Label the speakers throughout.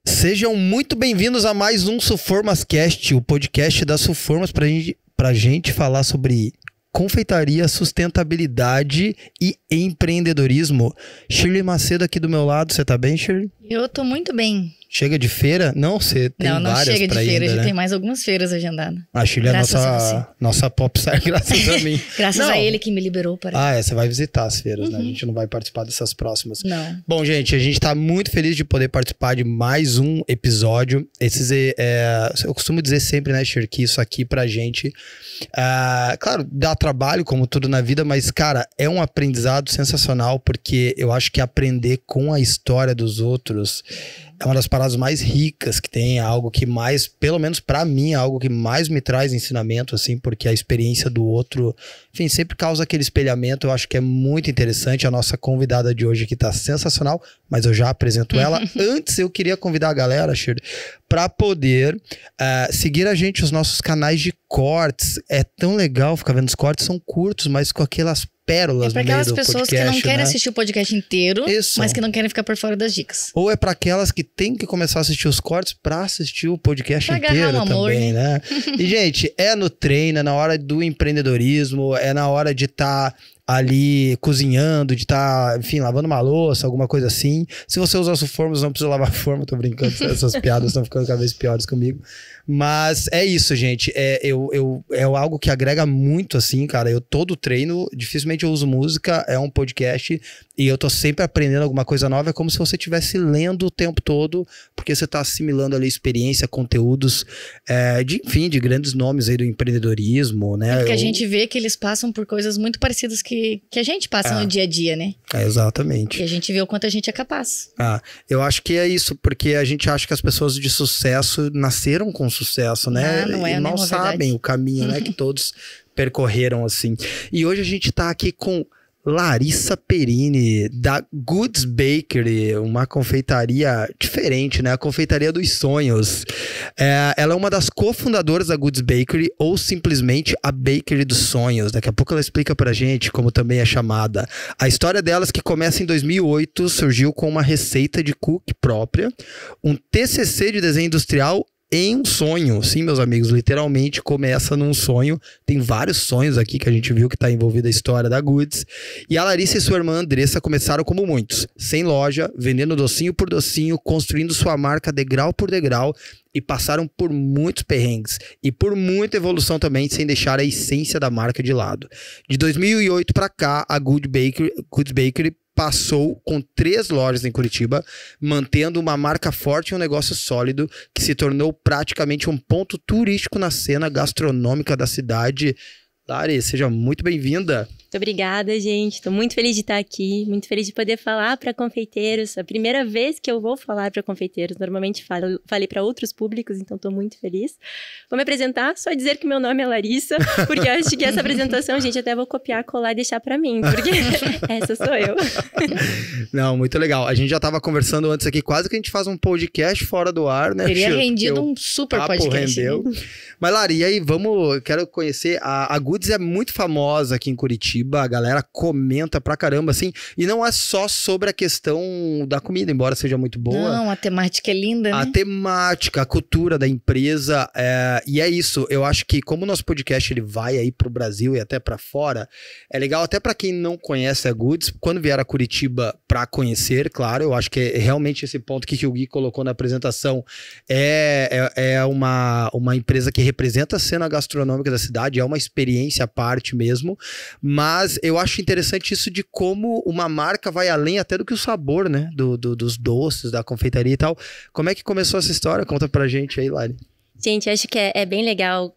Speaker 1: Sejam muito bem-vindos a mais um Suformascast, o podcast da Suformas pra gente falar sobre confeitaria, sustentabilidade e empreendedorismo. Shirley Macedo aqui do meu lado, você tá bem, Shirley?
Speaker 2: Eu tô muito bem.
Speaker 1: Chega de feira? Não, você tem
Speaker 2: não
Speaker 1: várias
Speaker 2: chega de
Speaker 1: pra
Speaker 2: feira,
Speaker 1: ainda,
Speaker 2: já
Speaker 1: né?
Speaker 2: tem mais algumas feiras agendadas.
Speaker 1: A Shirley é nossa popstar, graças a mim.
Speaker 2: Graças a ele que me liberou para...
Speaker 1: você vai visitar as feiras, né? A gente não vai participar dessas próximas.
Speaker 2: Não.
Speaker 1: Bom, gente, a gente tá muito feliz de poder participar de mais um episódio. Eu costumo dizer sempre, né, Shir, que isso aqui pra gente, claro, dá trabalho, como tudo na vida, mas, cara, é um aprendizado sensacional, porque eu acho que aprender com a história dos outros é uma das paradas mais ricas que tem, é algo que mais, pelo menos pra mim, é algo que mais me traz ensinamento, assim, porque a experiência do outro, enfim, sempre causa aquele espelhamento. Eu acho que é muito interessante. A nossa convidada de hoje aqui tá sensacional, mas eu já apresento ela. Antes, eu queria convidar a galera, Shirley, pra poder seguir a gente nos nossos canais de cortes. É tão legal ficar vendo os cortes, são curtos, mas com aquelas pérolas no meio do podcast. É para aquelas pessoas que não querem
Speaker 2: assistir o podcast inteiro,
Speaker 1: isso,
Speaker 2: mas que não querem ficar por fora das dicas.
Speaker 1: Ou é para aquelas que têm que começar a assistir os cortes para assistir o podcast
Speaker 2: pra
Speaker 1: inteiro
Speaker 2: um amor,
Speaker 1: também, né? E, gente, é no treino, é na hora do empreendedorismo, é na hora de estar ali cozinhando, de estar, enfim, lavando uma louça, alguma coisa assim. Se você usar Suformas, não precisa lavar forma, tô brincando, essas piadas estão ficando cada vez piores comigo. Mas é isso, gente. É algo que agrega muito, assim, cara. Todo treino, dificilmente eu uso música, é um podcast e eu tô sempre aprendendo alguma coisa nova. É como se você estivesse lendo o tempo todo, porque você tá assimilando ali experiência, conteúdos, de grandes nomes aí do empreendedorismo, né?
Speaker 2: Porque a gente vê que eles passam por coisas muito parecidas que a gente passa no dia a dia, né?
Speaker 1: Exatamente.
Speaker 2: E a gente vê o quanto a gente é capaz.
Speaker 1: Eu acho que é isso, porque a gente acha que as pessoas de sucesso nasceram com sucesso, né?
Speaker 2: Não é,
Speaker 1: e mal sabem o caminho, né? Que todos percorreram, assim. E hoje a gente tá aqui com Larissa Perini, da Goods Bakery, uma confeitaria diferente, né? A confeitaria dos sonhos. Ela é uma das cofundadoras da Goods Bakery, ou simplesmente a Bakery dos Sonhos. Daqui a pouco ela explica pra gente como também é chamada. A história delas, que começa em 2008, surgiu com uma receita de cookie própria, um TCC de desenho industrial em um sonho. Sim, meus amigos, literalmente começa num sonho. Tem vários sonhos aqui que a gente viu que tá envolvida a história da Goods. E a Larissa e sua irmã Andressa começaram como muitos, sem loja, vendendo docinho por docinho, construindo sua marca degrau por degrau, e passaram por muitos perrengues e por muita evolução também, sem deixar a essência da marca de lado. De 2008 para cá, a Goods Bakery passou com 3 lojas em Curitiba, mantendo uma marca forte e um negócio sólido, que se tornou praticamente um ponto turístico na cena gastronômica da cidade. Lari, seja muito bem-vinda.
Speaker 3: Muito obrigada, gente. Estou muito feliz de estar aqui, muito feliz de poder falar para confeiteiros. A primeira vez que eu vou falar para confeiteiros, normalmente falei para outros públicos, então estou muito feliz. Vou me apresentar, só dizer que meu nome é Larissa, porque eu acho que essa apresentação, gente, até vou copiar, colar e deixar para mim, porque essa sou eu.
Speaker 1: Não, muito legal. A gente já estava conversando antes aqui, quase que a gente faz um podcast fora do ar, né?
Speaker 2: Teria rendido um super podcast.
Speaker 1: Rendeu. Mas, Lari, e aí, quero conhecer, a Goods é muito famosa aqui em Curitiba. A galera comenta pra caramba, assim, e não é só sobre a questão da comida, embora seja muito boa.
Speaker 2: Não, a temática é linda, né?
Speaker 1: A temática, a cultura da empresa, e é isso. Eu acho que como o nosso podcast ele vai aí pro Brasil e até pra fora, é legal até pra quem não conhece a Goods, quando vier a Curitiba pra conhecer, claro, eu acho que é realmente esse ponto que o Gui colocou na apresentação, é uma empresa que representa a cena gastronômica da cidade, é uma experiência à parte mesmo, mas eu acho interessante isso de como uma marca vai além até do que o sabor, né? Dos doces, da confeitaria e tal. Como é que começou essa história? Conta pra gente aí, Lari.
Speaker 3: Gente, acho que é bem legal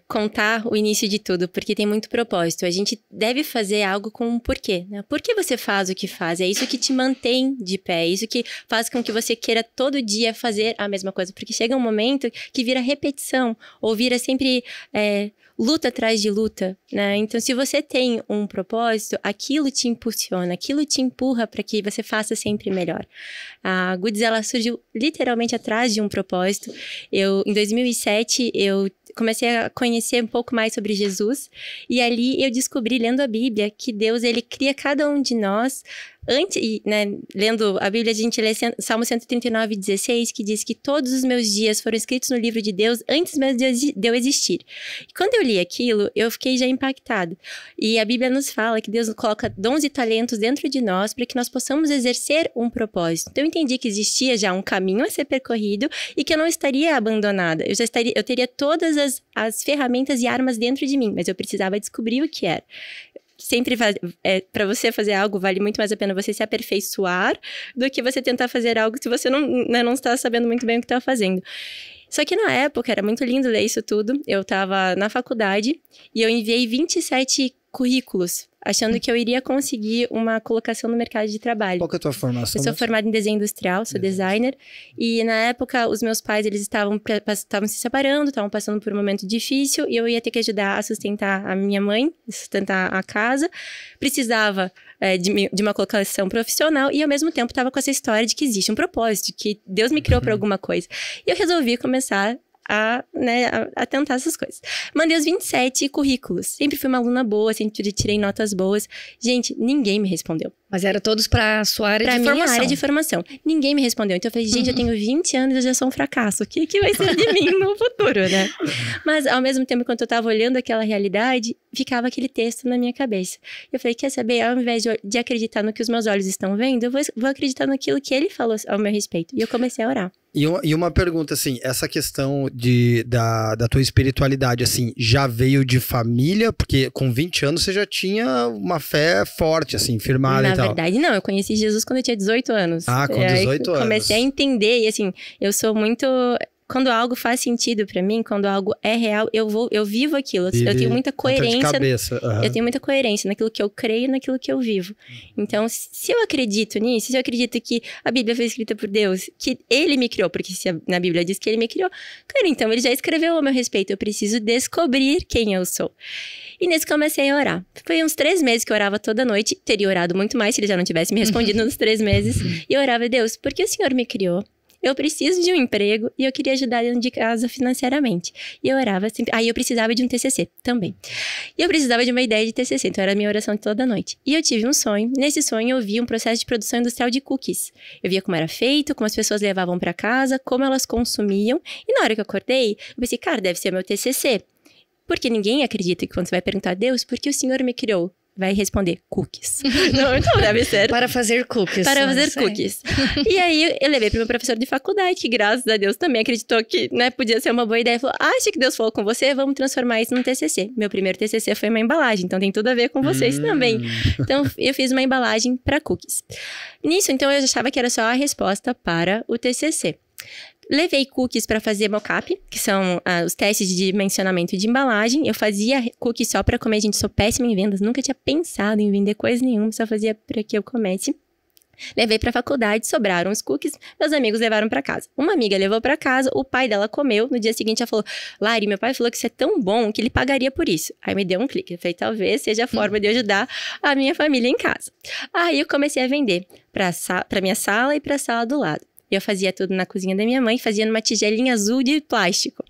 Speaker 3: contar o início de tudo, porque tem muito propósito. A gente deve fazer algo com um porquê, né? Por que você faz o que faz? É isso que te mantém de pé, é isso que faz com que você queira todo dia fazer a mesma coisa, porque chega um momento que vira repetição, ou vira sempre luta atrás de luta, né? Então, se você tem um propósito, aquilo te impulsiona, aquilo te empurra para que você faça sempre melhor. A Goods, ela surgiu literalmente atrás de um propósito. Em 2007, eu comecei a conhecer um pouco mais sobre Jesus, e ali eu descobri, lendo a Bíblia, que Deus, ele cria cada um de nós né, lendo a Bíblia, a gente lê Salmo 139:16, que diz que todos os meus dias foram escritos no livro de Deus antes mesmo de eu existir. E quando eu li aquilo, eu fiquei já impactada. E a Bíblia nos fala que Deus coloca dons e talentos dentro de nós para que nós possamos exercer um propósito. Então eu entendi que existia já um caminho a ser percorrido e que eu não estaria abandonada. Eu teria todas as ferramentas e armas dentro de mim, mas eu precisava descobrir o que era. Sempre para você fazer algo, vale muito mais a pena você se aperfeiçoar do que você tentar fazer algo se você não está sabendo muito bem o que está fazendo. Só que na época, era muito lindo ler isso tudo. Eu estava na faculdade e eu enviei 27 currículos, achando que eu iria conseguir uma colocação no mercado de trabalho.
Speaker 1: Qual que é a tua formação?
Speaker 3: Eu sou formada em desenho industrial, sou designer. E na época, os meus pais, eles estavam se separando, estavam passando por um momento difícil. E eu ia ter que ajudar a sustentar a minha mãe, sustentar a casa. Precisava de uma colocação profissional. E ao mesmo tempo, estava com essa história de que existe um propósito, que Deus me criou para alguma coisa. E eu resolvi começar a tentar essas coisas. Mandei os 27 currículos. Sempre fui uma aluna boa, sempre tirei notas boas. Gente, ninguém me respondeu.
Speaker 2: Mas eram todos para a sua área de formação.
Speaker 3: Pra minha área de formação. Ninguém me respondeu. Então eu falei, gente, eu tenho 20 anos e eu já sou um fracasso. O que vai ser de mim no futuro, né? Mas ao mesmo tempo, enquanto eu tava olhando aquela realidade, ficava aquele texto na minha cabeça. Eu falei, quer saber? Ao invés de acreditar no que os meus olhos estão vendo, eu vou acreditar naquilo que ele falou ao meu respeito. E eu comecei a orar.
Speaker 1: E uma pergunta, assim, essa questão da tua espiritualidade, assim, já veio de família? Porque com 20 anos você já tinha uma fé forte, assim, firmada e tal.
Speaker 3: Na verdade, não. Eu conheci Jesus quando eu tinha 18 anos.
Speaker 1: Ah, com 18 anos.
Speaker 3: Comecei a entender e, assim, eu sou muito... Quando algo faz sentido pra mim, quando algo é real, eu vivo aquilo. Eu tenho muita coerência.
Speaker 1: De cabeça. Uhum.
Speaker 3: Eu tenho muita coerência naquilo que eu creio e naquilo que eu vivo. Então, se eu acredito nisso, se eu acredito que a Bíblia foi escrita por Deus, que Ele me criou, porque se na Bíblia diz que Ele me criou, cara, então Ele já escreveu a meu respeito. Eu preciso descobrir quem eu sou. E nesse comecei a orar. Foi uns 3 meses que eu orava toda noite. Teria orado muito mais se Ele já não tivesse me respondido nos 3 meses. E eu orava, Deus, porque o Senhor me criou? Eu preciso de um emprego e eu queria ajudar dentro de casa financeiramente. E eu orava sempre. Aí eu precisava de um TCC também. E eu precisava de uma ideia de TCC, então era a minha oração toda noite. E eu tive um sonho. Nesse sonho eu vi um processo de produção industrial de cookies. Eu via como era feito, como as pessoas levavam para casa, como elas consumiam. E na hora que eu acordei, eu pensei, cara, deve ser meu TCC. Porque ninguém acredita que quando você vai perguntar a Deus, por que o Senhor me criou? Vai responder cookies. Não, então deve ser.
Speaker 2: Para fazer cookies.
Speaker 3: Para fazer cookies. E aí eu levei para meu professor de faculdade, que graças a Deus também acreditou que, né, podia ser uma boa ideia. Falou, acha que Deus falou com você? Vamos transformar isso num TCC. Meu primeiro TCC foi uma embalagem, então tem tudo a ver com vocês também. Então eu fiz uma embalagem para cookies. Nisso, então eu achava que era só a resposta para o TCC. Levei cookies para fazer mockup, que são os testes de dimensionamento de embalagem. Eu fazia cookies só para comer, gente, sou péssima em vendas, nunca tinha pensado em vender coisa nenhuma, só fazia para que eu comesse. Levei pra faculdade, sobraram os cookies, meus amigos levaram pra casa. Uma amiga levou pra casa, o pai dela comeu, no dia seguinte ela falou, Lari, meu pai falou que isso é tão bom que ele pagaria por isso. Aí me deu um clique, eu falei, talvez seja a forma de ajudar a minha família em casa. Aí eu comecei a vender pra minha sala e pra sala do lado. Eu fazia tudo na cozinha da minha mãe, fazia numa tigelinha azul de plástico.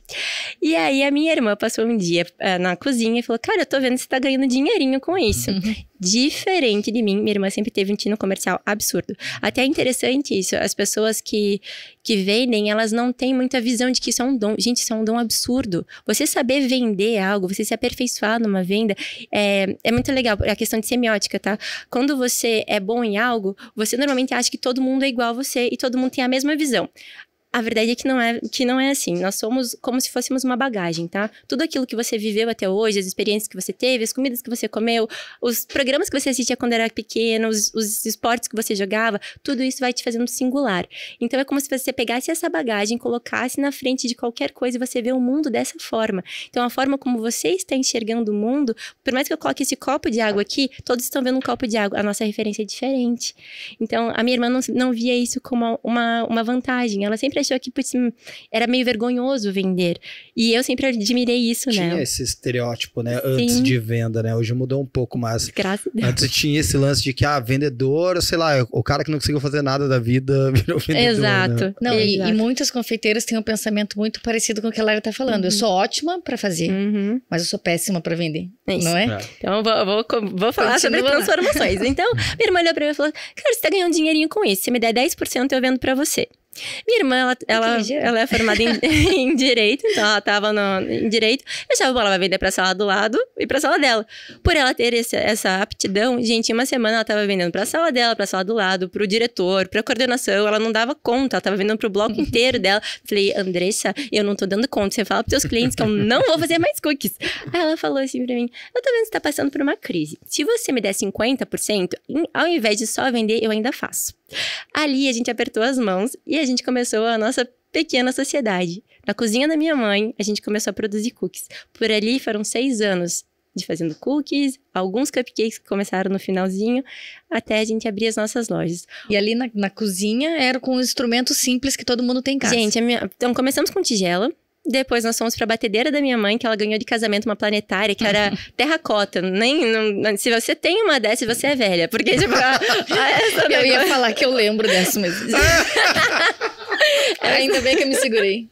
Speaker 3: E aí a minha irmã passou um dia na cozinha e falou, cara, eu tô vendo que você tá ganhando dinheirinho com isso. Diferente de mim, minha irmã sempre teve um tino comercial absurdo. Até é interessante isso, as pessoas que vendem, elas não têm muita visão de que isso é um dom. Gente, isso é um dom absurdo. Você saber vender algo, você se aperfeiçoar numa venda, é muito legal. É a questão de semiótica, tá? Quando você é bom em algo, você normalmente acha que todo mundo é igual a você e todo mundo tem a mesma visão. A verdade é que não é assim. Nós somos como se fôssemos uma bagagem, tá? Tudo aquilo que você viveu até hoje, as experiências que você teve, as comidas que você comeu, os programas que você assistia quando era pequeno, os esportes que você jogava, tudo isso vai te fazendo singular. Então, é como se você pegasse essa bagagem, colocasse na frente de qualquer coisa e você vê o mundo dessa forma. Então, a forma como você está enxergando o mundo, por mais que eu coloque esse copo de água aqui, todos estão vendo um copo de água. A nossa referência é diferente. Então, a minha irmã não via isso como uma vantagem. Ela sempre achou que putz, era meio vergonhoso vender. E eu sempre admirei isso, né?
Speaker 1: Tinha esse estereótipo, né? Antes
Speaker 3: Sim.
Speaker 1: de venda, né? Hoje mudou um pouco, mas
Speaker 3: Graças a Deus.
Speaker 1: antes tinha esse lance de que, vendedor, sei lá, o cara que não conseguiu fazer nada da vida virou vendedor,
Speaker 3: Exato.
Speaker 1: né?
Speaker 2: Não, e
Speaker 3: Exato.
Speaker 2: muitas confeiteiras têm um pensamento muito parecido com o que a Lara tá falando. Eu sou ótima pra fazer, mas eu sou péssima pra vender.
Speaker 3: É isso.
Speaker 2: Não é?
Speaker 3: Então, vou falar sobre
Speaker 2: Continua lá.
Speaker 3: transformações. Então, minha irmã olhou pra mim e falou, cara, você tá ganhando um dinheirinho com isso. Se me der 10%, eu vendo pra você. Minha irmã, ela é formada em Direito, então ela tava em Direito. Eu achava, bom, ela vai vender pra sala do lado e pra sala dela. Por ela ter essa aptidão, gente, em uma semana ela tava vendendo pra sala dela, pra sala do lado, pro diretor, pra coordenação. Ela não dava conta, ela tava vendendo pro bloco inteiro dela. Falei, Andressa, eu não tô dando conta. Você fala pros seus clientes que eu não vou fazer mais cookies. Aí ela falou assim pra mim, eu tô vendo que você tá passando por uma crise. Se você me der 50%, ao invés de só vender, eu ainda faço. Ali a gente apertou as mãos e a gente começou a nossa pequena sociedade. Na cozinha da minha mãe, a gente começou a produzir cookies. Por ali foram 6 anos de fazendo cookies, alguns cupcakes que começaram no finalzinho, até a gente abrir as nossas lojas.
Speaker 2: E ali na cozinha era com um instrumento simples que todo mundo tem em casa.
Speaker 3: Gente, então começamos com tigela. Depois nós fomos pra batedeira da minha mãe, que ela ganhou de casamento uma planetária, que era terracota. Se você tem uma dessa, você é velha. Porque, tipo,
Speaker 2: eu ia falar que eu lembro dessa mesmo. Ainda bem que eu me segurei.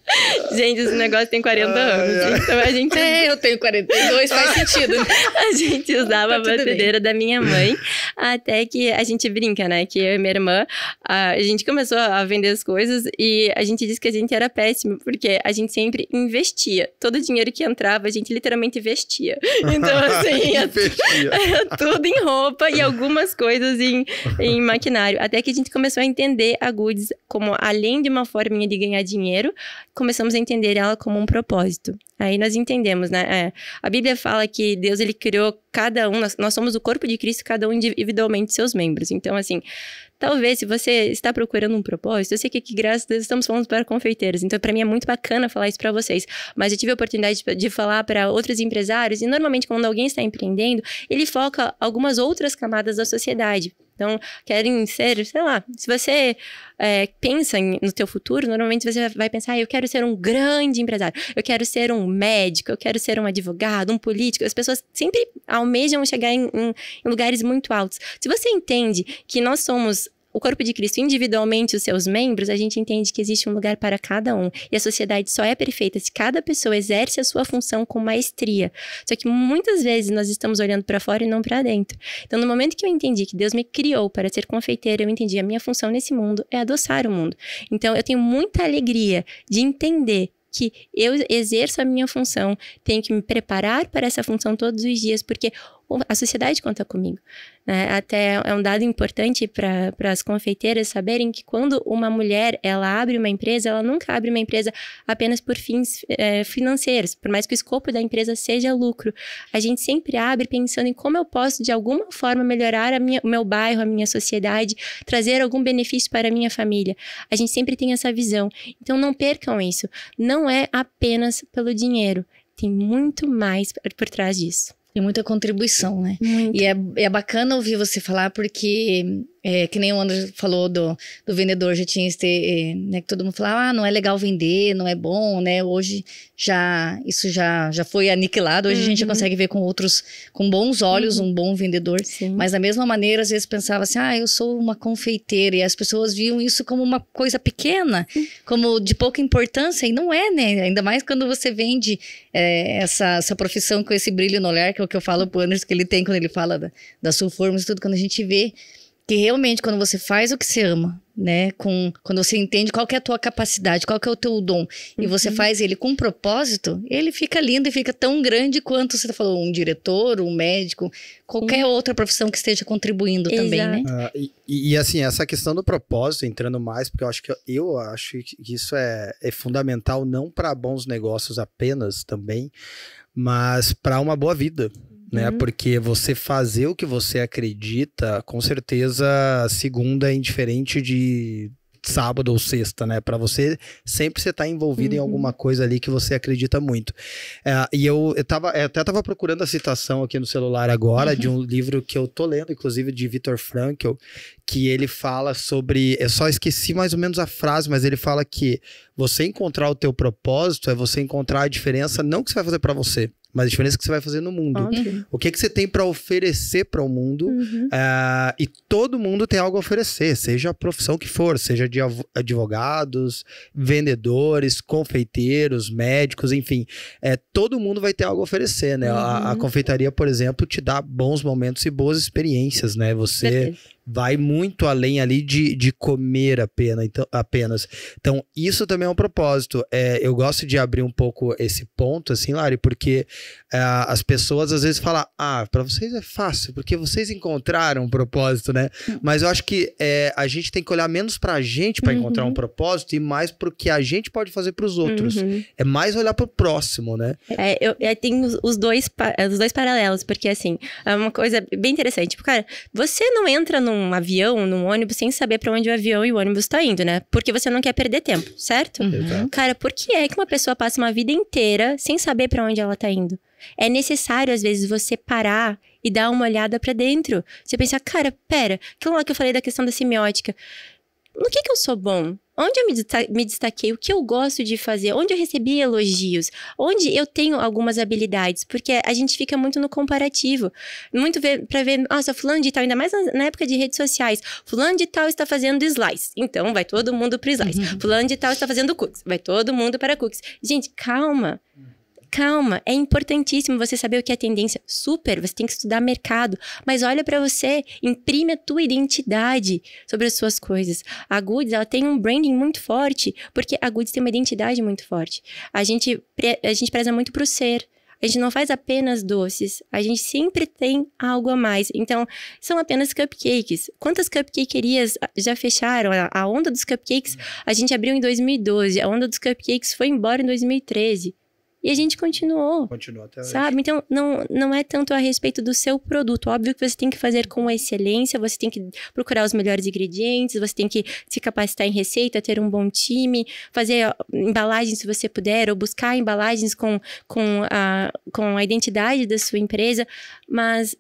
Speaker 3: Gente, esse negócio tem 40 anos. Então a gente...
Speaker 2: eu tenho 42, faz sentido.
Speaker 3: A gente usava a batedeira da minha mãe, até que a gente brinca, né? Que eu e minha irmã, a gente começou a vender as coisas e a gente disse que a gente era péssimo, porque a gente sempre investia. Todo o dinheiro que entrava, a gente literalmente vestia. Então, assim, era tudo em roupa e algumas coisas em maquinário. Até que a gente começou a entender a Goods como, além de uma forminha de ganhar dinheiro, começamos a entender ela como um propósito. Aí nós entendemos, né? A Bíblia fala que Deus, ele criou cada um, nós somos o corpo de Cristo, cada um individualmente seus membros. Então, assim, talvez se você está procurando um propósito, eu sei que aqui, graças a Deus, estamos falando para confeiteiros. Então, para mim é muito bacana falar isso para vocês. Mas eu tive a oportunidade de falar para outros empresários e normalmente quando alguém está empreendendo, ele foca algumas outras camadas da sociedade. Então, querem ser, sei lá, se você pensa no teu futuro, normalmente você vai pensar, eu quero ser um grande empresário, eu quero ser um médico, eu quero ser um advogado, um político. As pessoas sempre almejam chegar em lugares muito altos. Se você entende que nós somos o corpo de Cristo individualmente, os seus membros, a gente entende que existe um lugar para cada um. E a sociedade só é perfeita se cada pessoa exerce a sua função com maestria. Só que muitas vezes nós estamos olhando para fora e não para dentro. Então, no momento que eu entendi que Deus me criou para ser confeiteira, eu entendi a minha função nesse mundo é adoçar o mundo. Então, eu tenho muita alegria de entender que eu exerço a minha função, tenho que me preparar para essa função todos os dias, porque a sociedade conta comigo, né? Até é um dado importante para as confeiteiras saberem que quando uma mulher, ela abre uma empresa, ela nunca abre uma empresa apenas por fins financeiros, por mais que o escopo da empresa seja lucro. A gente sempre abre pensando em como eu posso, de alguma forma, melhorar o meu bairro, a minha sociedade, trazer algum benefício para a minha família. A gente sempre tem essa visão. Então, não percam isso. Não é apenas pelo dinheiro. Tem muito mais por trás disso.
Speaker 2: Tem muita contribuição, né?
Speaker 3: Muito.
Speaker 2: E é bacana ouvir você falar, porque que nem o André falou do vendedor, já tinha né, que todo mundo falava, não é legal vender, não é bom, né? Hoje isso já foi aniquilado, hoje a gente já consegue ver com bons olhos um bom vendedor.
Speaker 3: Sim.
Speaker 2: Mas da mesma maneira, às vezes pensava assim, eu sou uma confeiteira, e as pessoas viam isso como uma coisa pequena, como de pouca importância, e não é, né? Ainda mais quando você vende essa profissão com esse brilho no olhar, que é o que eu falo pro Anderson, que ele tem quando ele fala da Sulformos e tudo, quando a gente vê que realmente quando você faz o que você ama, né, quando você entende qual que é a tua capacidade, qual que é o teu dom, e você faz ele com propósito, ele fica lindo e fica tão grande quanto você falou, um diretor, um médico, qualquer outra profissão que esteja contribuindo também, né?
Speaker 1: E assim, essa questão do propósito, entrando mais, porque eu acho que isso é fundamental, não para bons negócios apenas também, mas para uma boa vida. Né? Porque você fazer o que você acredita, com certeza, a segunda é indiferente de sábado ou sexta, né? Pra você sempre você tá envolvido em alguma coisa ali que você acredita muito. E eu até tava procurando a citação aqui no celular agora de um livro que eu tô lendo, inclusive de Viktor Frankl, que ele fala sobre, eu só esqueci mais ou menos a frase, mas ele fala que você encontrar o teu propósito é você encontrar a diferença, não que você vai fazer pra você, mas a diferença que você vai fazer no mundo. O que você tem para oferecer para o mundo. E todo mundo tem algo a oferecer, seja a profissão que for, seja de advogados, vendedores, confeiteiros, médicos, enfim. Todo mundo vai ter algo a oferecer, né? A confeitaria, por exemplo, te dá bons momentos e boas experiências, né? Você vai muito além ali de comer apenas. Então, isso também é um propósito. Eu gosto de abrir um pouco esse ponto, assim, Lari, porque as pessoas às vezes falam, pra vocês é fácil, porque vocês encontraram um propósito, né? Mas eu acho que a gente tem que olhar menos pra gente pra encontrar um propósito e mais pro que a gente pode fazer pros outros. É mais olhar pro próximo, né?
Speaker 3: Eu tenho os dois paralelos, porque assim, é uma coisa bem interessante. Tipo, cara, você não entra num avião, num ônibus, sem saber pra onde o avião e o ônibus tá indo, né? Porque você não quer perder tempo, certo? Cara, por que é que uma pessoa passa uma vida inteira sem saber pra onde ela tá indo? É necessário, às vezes, você parar e dar uma olhada pra dentro. Você pensar, cara, pera, aquilo lá que eu falei da questão da semiótica, no que eu sou bom? Onde eu me destaquei? O que eu gosto de fazer? Onde eu recebi elogios? Onde eu tenho algumas habilidades? Porque a gente fica muito no comparativo. Muito pra ver, nossa, fulano de tal, ainda mais na época de redes sociais. Fulano de tal está fazendo slice. Então, vai todo mundo pro slice. Fulano de tal está fazendo cookies. Vai todo mundo para cookies. Gente, calma. Calma, é importantíssimo você saber o que é tendência. Super, você tem que estudar mercado. Mas olha pra você, imprime a tua identidade sobre as suas coisas. A Goods, ela tem um branding muito forte, porque a Goods tem uma identidade muito forte. A gente preza muito pro ser. A gente não faz apenas doces, a gente sempre tem algo a mais. Então, são apenas cupcakes. Quantas cupcakerias já fecharam? A onda dos cupcakes, a gente abriu em 2012. A onda dos cupcakes foi embora em 2013. E a gente continuou.
Speaker 1: Continua até hoje.
Speaker 3: Sabe? Então, não é tanto a respeito do seu produto. Óbvio que você tem que fazer com excelência, você tem que procurar os melhores ingredientes, você tem que se capacitar em receita, ter um bom time, fazer embalagens se você puder, ou buscar embalagens com a identidade da sua empresa. Mas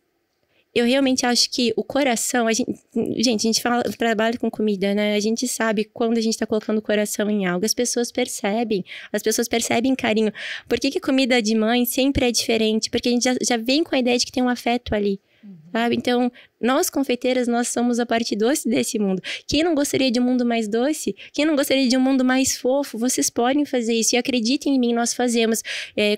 Speaker 3: eu realmente acho que o coração... A gente trabalha com comida, né? A gente sabe quando a gente tá colocando o coração em algo. As pessoas percebem carinho. Por que comida de mãe sempre é diferente? Porque a gente já vem com a ideia de que tem um afeto ali. Sabe? Então, nós confeiteiras, nós somos a parte doce desse mundo. Quem não gostaria de um mundo mais doce? Quem não gostaria de um mundo mais fofo? Vocês podem fazer isso. E acreditem em mim, nós fazemos.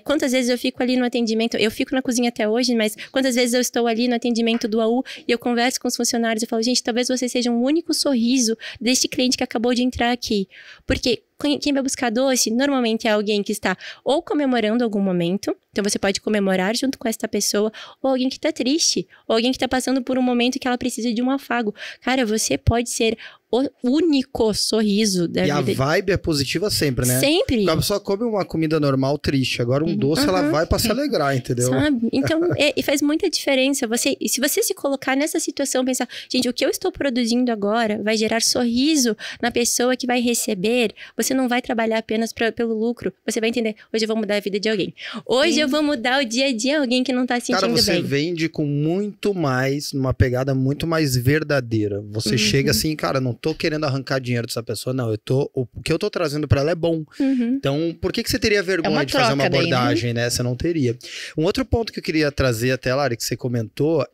Speaker 3: Quantas vezes eu fico ali no atendimento? Eu fico na cozinha até hoje, mas quantas vezes eu estou ali no atendimento do AU e eu converso com os funcionários e falo, gente, talvez você seja um único sorriso deste cliente que acabou de entrar aqui. Porque quem vai buscar doce, normalmente é alguém que está ou comemorando algum momento, então você pode comemorar junto com essa pessoa, ou alguém que está triste, ou alguém que está passando por um momento que ela precisa de um afago. Cara, você pode ser o único sorriso da vida.
Speaker 1: E a vibe é positiva sempre, né?
Speaker 3: Sempre.
Speaker 1: A pessoa come uma comida normal triste, agora um doce ela vai pra se alegrar, entendeu?
Speaker 3: Sabe? Então, e faz muita diferença. Se você se colocar nessa situação, pensar, gente, o que eu estou produzindo agora vai gerar sorriso na pessoa que vai receber. Você não vai trabalhar apenas pelo lucro. Você vai entender, hoje eu vou mudar a vida de alguém. Hoje eu vou mudar o dia a dia de alguém que não tá sentindo bem.
Speaker 1: Cara, você vende com muito mais, numa pegada muito mais verdadeira. Você chega assim, cara, não tô querendo arrancar dinheiro dessa pessoa, não. O que eu tô trazendo pra ela é bom. Então, por que você teria vergonha de fazer uma abordagem, né? Você não teria. Um outro ponto que eu queria trazer até, Lari, que você comentou,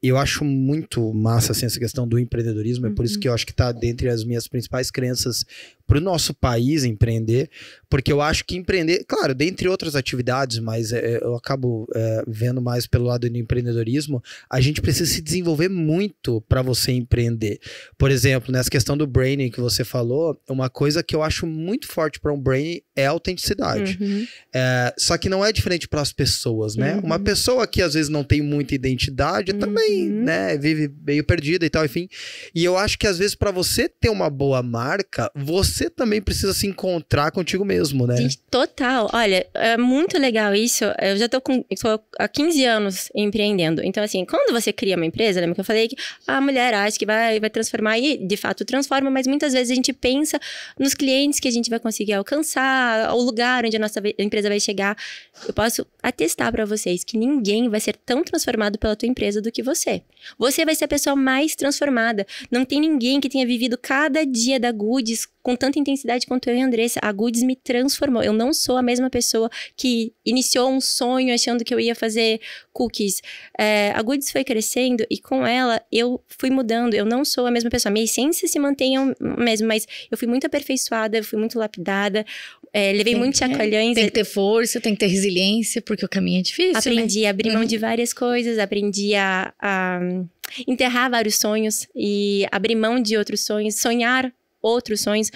Speaker 1: eu acho muito massa, assim, essa questão do empreendedorismo. É por isso que eu acho que tá dentre as minhas principais crenças pro nosso país empreender, porque eu acho que empreender, claro, dentre outras atividades, mas eu acabo vendo mais pelo lado do empreendedorismo, a gente precisa se desenvolver muito para você empreender. Por exemplo, nessa questão do branding que você falou, uma coisa que eu acho muito forte para um branding é a autenticidade. Só que não é diferente para as pessoas, né? Uma pessoa que às vezes não tem muita identidade também também, né, vive meio perdida e tal, enfim. E eu acho que às vezes para você ter uma boa marca, você também precisa se encontrar contigo mesmo, né?
Speaker 3: Gente, total. Olha, é muito legal isso. Eu já tô há 15 anos empreendendo. Então, assim, quando você cria uma empresa, lembra que eu falei que a mulher acha que vai transformar e, de fato, transforma, mas muitas vezes a gente pensa nos clientes que a gente vai conseguir alcançar, o lugar onde a nossa empresa vai chegar. Eu posso atestar para vocês que ninguém vai ser tão transformado pela tua empresa do que você. Você vai ser a pessoa mais transformada. Não tem ninguém que tenha vivido cada dia da Goods com tanta intensidade quanto eu e a Andressa. A Goods me transformou. Eu não sou a mesma pessoa que iniciou um sonho achando que eu ia fazer cookies. A Goods foi crescendo e com ela eu fui mudando. Eu não sou a mesma pessoa. Minha essência se mantém a mesma, mas eu fui muito aperfeiçoada, eu fui muito lapidada. Levei muitos chacoalhões.
Speaker 2: Tem que ter força, tem que ter resiliência, porque o caminho é difícil,
Speaker 3: Aprendi a abrir mão de várias coisas, aprendi a enterrar vários sonhos e abrir mão de outros sonhos, sonhar outros sonhos.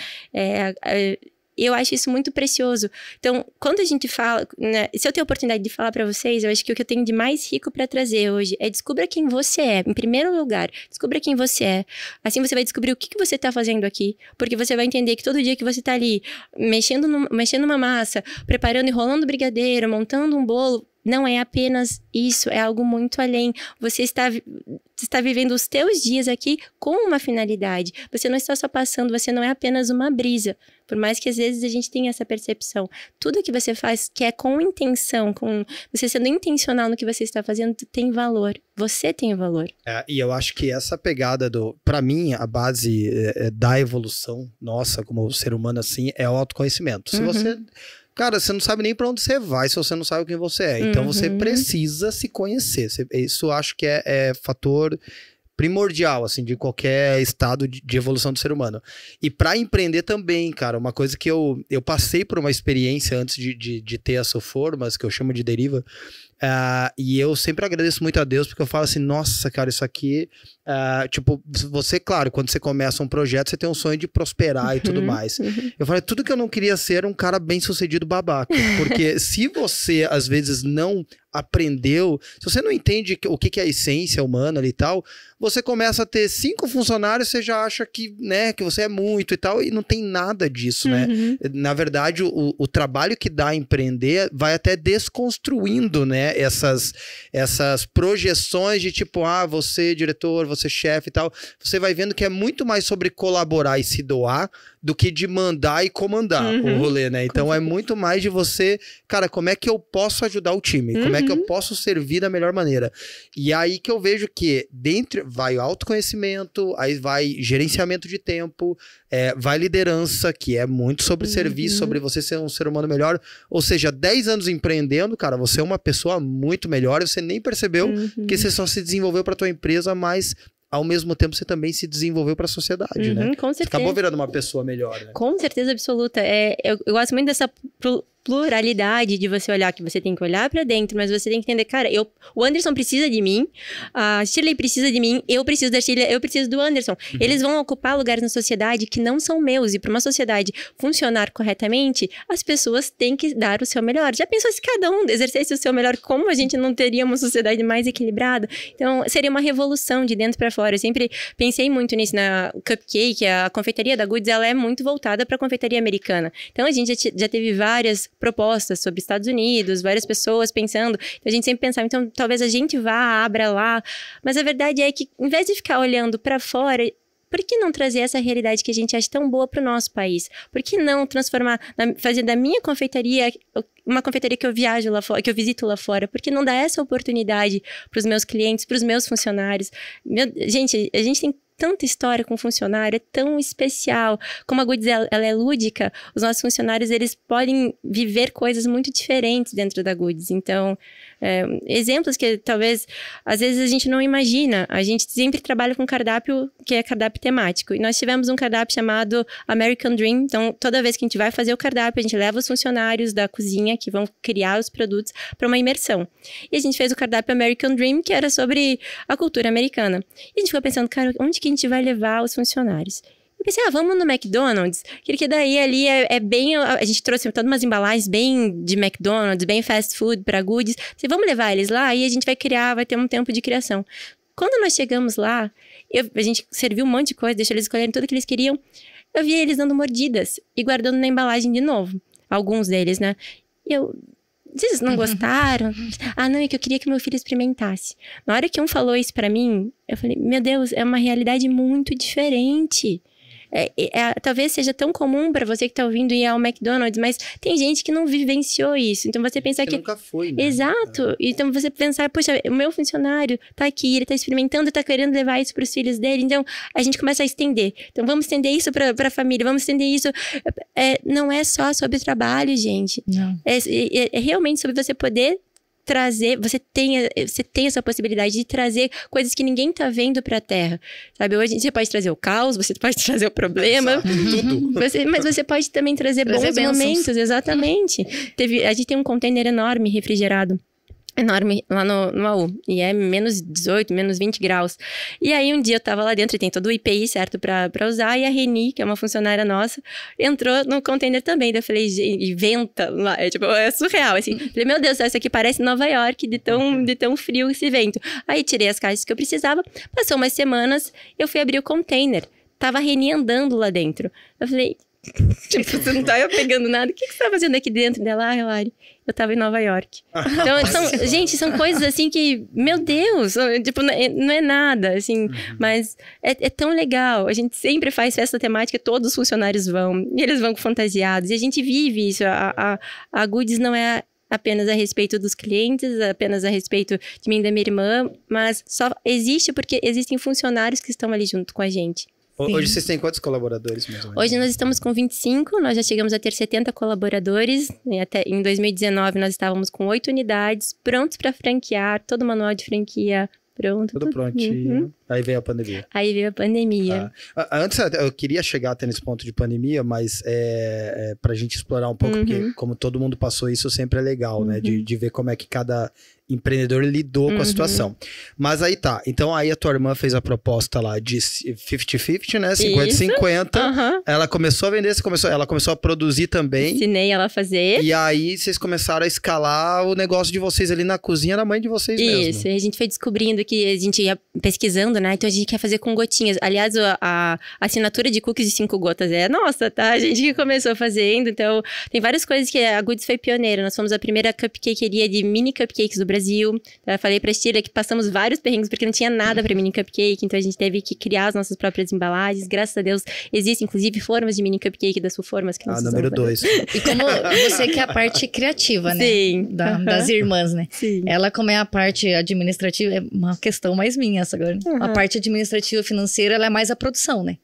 Speaker 3: Eu acho isso muito precioso. Então, quando a gente fala, né, se eu tenho a oportunidade de falar para vocês, eu acho que o que eu tenho de mais rico para trazer hoje é descubra quem você é. Em primeiro lugar, descubra quem você é. Assim você vai descobrir o que você tá fazendo aqui, porque você vai entender que todo dia que você tá ali mexendo numa massa, preparando, enrolando brigadeiro, montando um bolo, não é apenas isso, é algo muito além. Você está vivendo os teus dias aqui com uma finalidade. Você não está só passando, você não é apenas uma brisa. Por mais que às vezes a gente tenha essa percepção. Tudo que você faz que é com intenção, com você sendo intencional no que você está fazendo, tem valor. Você tem valor.
Speaker 1: E eu acho que essa pegada pra mim, a base da evolução nossa como ser humano assim, é o autoconhecimento. Se você... Cara, você não sabe nem pra onde você vai se você não sabe quem você é. Então você precisa se conhecer. Isso eu acho que é fator primordial, assim, de qualquer estado de evolução do ser humano. E pra empreender também, cara, uma coisa que eu passei por uma experiência antes de ter a Soformas, que eu chamo de deriva, e eu sempre agradeço muito a Deus, porque eu falo assim, nossa, cara, isso aqui... tipo, você, claro, quando você começa um projeto, você tem um sonho de prosperar e tudo mais. Eu falei, tudo que eu não queria ser era um cara bem sucedido babaca. Porque se você, às vezes, não aprendeu, se você não entende o que é a essência humana ali e tal, você começa a ter 5 funcionários, você já acha que, né, que você é muito e tal, e não tem nada disso, né? Na verdade, o trabalho que dá a empreender vai até desconstruindo, né, essas projeções de tipo, você diretor, você chefe e tal, você vai vendo que é muito mais sobre colaborar e se doar do que de mandar e comandar o rolê, né? Então é muito mais de você, cara, como é que eu posso ajudar o time? Como é que eu posso servir da melhor maneira? E aí que eu vejo que dentro vai o autoconhecimento, aí vai gerenciamento de tempo, vai liderança, que é muito sobre serviço, sobre você ser um ser humano melhor. Ou seja, 10 anos empreendendo, cara, você é uma pessoa muito melhor, você nem percebeu que você só se desenvolveu para tua empresa, mas ao mesmo tempo você também se desenvolveu para a sociedade, né?
Speaker 3: Com certeza.
Speaker 1: Você acabou virando uma pessoa melhor, né?
Speaker 3: Com certeza absoluta. Eu gosto muito dessa pluralidade de você olhar, que você tem que olhar pra dentro, mas você tem que entender, cara, o Anderson precisa de mim, a Shirley precisa de mim, eu preciso da Shirley, eu preciso do Anderson. Eles vão ocupar lugares na sociedade que não são meus, e para uma sociedade funcionar corretamente, as pessoas têm que dar o seu melhor. Já pensou se cada um exercesse o seu melhor, como a gente não teria uma sociedade mais equilibrada? Então, seria uma revolução de dentro para fora. Eu sempre pensei muito nisso, na Cupcake, a confeitaria da Goods, ela é muito voltada para a confeitaria americana. Então, a gente já teve várias propostas sobre Estados Unidos, várias pessoas pensando, então a gente sempre pensava, então talvez a gente vá, abra lá, mas a verdade é que em vez de ficar olhando para fora, por que não trazer essa realidade que a gente acha tão boa para o nosso país? Por que não transformar, fazer da minha confeitaria uma confeitaria que eu viajo lá fora, que eu visito lá fora? Por que não dar essa oportunidade para os meus clientes, para os meus funcionários? Gente, a gente tem tanta história com funcionário, é tão especial. Como a Goods, ela é lúdica, os nossos funcionários, eles podem viver coisas muito diferentes dentro da Goods. Então, exemplos que talvez, às vezes a gente não imagina. A gente sempre trabalha com cardápio, que é cardápio temático. E nós tivemos um cardápio chamado American Dream. Então, toda vez que a gente vai fazer o cardápio, a gente leva os funcionários da cozinha, que vão criar os produtos, para uma imersão. E a gente fez o cardápio American Dream, que era sobre a cultura americana. E a gente ficou pensando, cara, onde que a gente vai levar os funcionários? Eu pensei, vamos no McDonald's, que daí ali é bem... A gente trouxe todas umas embalagens bem de McDonald's, bem fast food para Goods. Vamos levar eles lá e a gente vai criar, vai ter um tempo de criação. Quando nós chegamos lá, a gente serviu um monte de coisa, deixou eles escolherem tudo que eles queriam. Eu vi eles dando mordidas e guardando na embalagem de novo. Alguns deles, né? E vocês não gostaram? Ah, não, é que eu queria que meu filho experimentasse. Na hora que um falou isso pra mim, eu falei, meu Deus, é uma realidade muito diferente. Talvez seja tão comum pra você que tá ouvindo ir ao McDonald's, mas tem gente que não vivenciou isso. Então você pensar que
Speaker 1: nunca foi, né?
Speaker 3: Exato. Então você pensar, poxa, o meu funcionário tá aqui, ele tá experimentando, tá querendo levar isso pros filhos dele. Então a gente começa a estender. Então vamos estender isso pra família, vamos estender isso. Não é só sobre trabalho, gente.
Speaker 2: Não.
Speaker 3: É realmente sobre você poder trazer, você tem essa possibilidade de trazer coisas que ninguém tá vendo pra Terra, sabe? Hoje você pode trazer o caos, você pode trazer o problema.
Speaker 1: Exato, tudo.
Speaker 3: Mas você pode também trazer bons
Speaker 2: bênçãos.
Speaker 3: momentos, exatamente. A gente tem um container enorme, refrigerado. Enorme, lá no AU. E é menos 18, menos 20 graus. E aí, um dia eu tava lá dentro, e tem todo o IPI certo pra usar, e a Reni, que é uma funcionária nossa, entrou no container também. Daí eu falei, e venta lá. É surreal, assim. Falei, meu Deus, isso aqui parece Nova York, de tão frio esse vento. Aí, tirei as caixas que eu precisava. Passou umas semanas, eu fui abrir o container. Tava a Reni andando lá dentro. Eu falei... você não tava pegando nada. O que você tá fazendo aqui dentro dela? Lari, eu tava em Nova York. Então, gente, são coisas assim que, meu Deus, tipo, não é nada, assim, mas é tão legal. A gente sempre faz festa temática, todos os funcionários vão, e eles vão fantasiados, e a gente vive isso. A Goods não é apenas a respeito dos clientes, apenas a respeito de mim e da minha irmã, mas só existe porque existem funcionários que estão ali junto com a gente.
Speaker 1: Hoje vocês têm quantos colaboradores, mais ou menos?
Speaker 3: Hoje nós estamos com 25, nós já chegamos a ter 70 colaboradores. Até em 2019 nós estávamos com 8 unidades, prontos para franquear, todo o manual de franquia pronto.
Speaker 1: Tudo prontinho. Aí veio a pandemia.
Speaker 3: Aí veio a pandemia.
Speaker 1: Antes, eu queria chegar até nesse ponto de pandemia, mas pra gente explorar um pouco, porque como todo mundo passou isso, sempre é legal, né? De ver como é que cada empreendedor lidou com a situação. Mas aí tá. Então aí a tua irmã fez a proposta lá de 50-50, né? 50-50. Ela começou a vender, ela começou a produzir também.
Speaker 3: Ensinei ela a fazer.
Speaker 1: E aí vocês começaram a escalar o negócio de vocês ali na cozinha da mãe de vocês mesmo.
Speaker 3: Isso. E a gente foi descobrindo que a gente ia pesquisando, né? Então a gente quer fazer com gotinhas. Aliás, a assinatura de cookies de 5 gotas é nossa, tá? A gente que começou fazendo. Então tem várias coisas que a Goods foi pioneira. Nós fomos a primeira cupcakeria de mini cupcakes do Brasil. Eu falei pra Stila que passamos vários perrengues porque não tinha nada pra mini cupcake, então a gente teve que criar as nossas próprias embalagens. Graças a Deus, existem inclusive formas de mini cupcake da Sulformas que nós
Speaker 1: número 2.
Speaker 2: E como você que é a parte criativa, né?
Speaker 3: Sim.
Speaker 2: Das irmãs, né?
Speaker 3: Sim.
Speaker 2: Ela, como é a parte administrativa, é uma questão mais minha essa agora. A parte administrativa financeira, ela é mais a produção, né?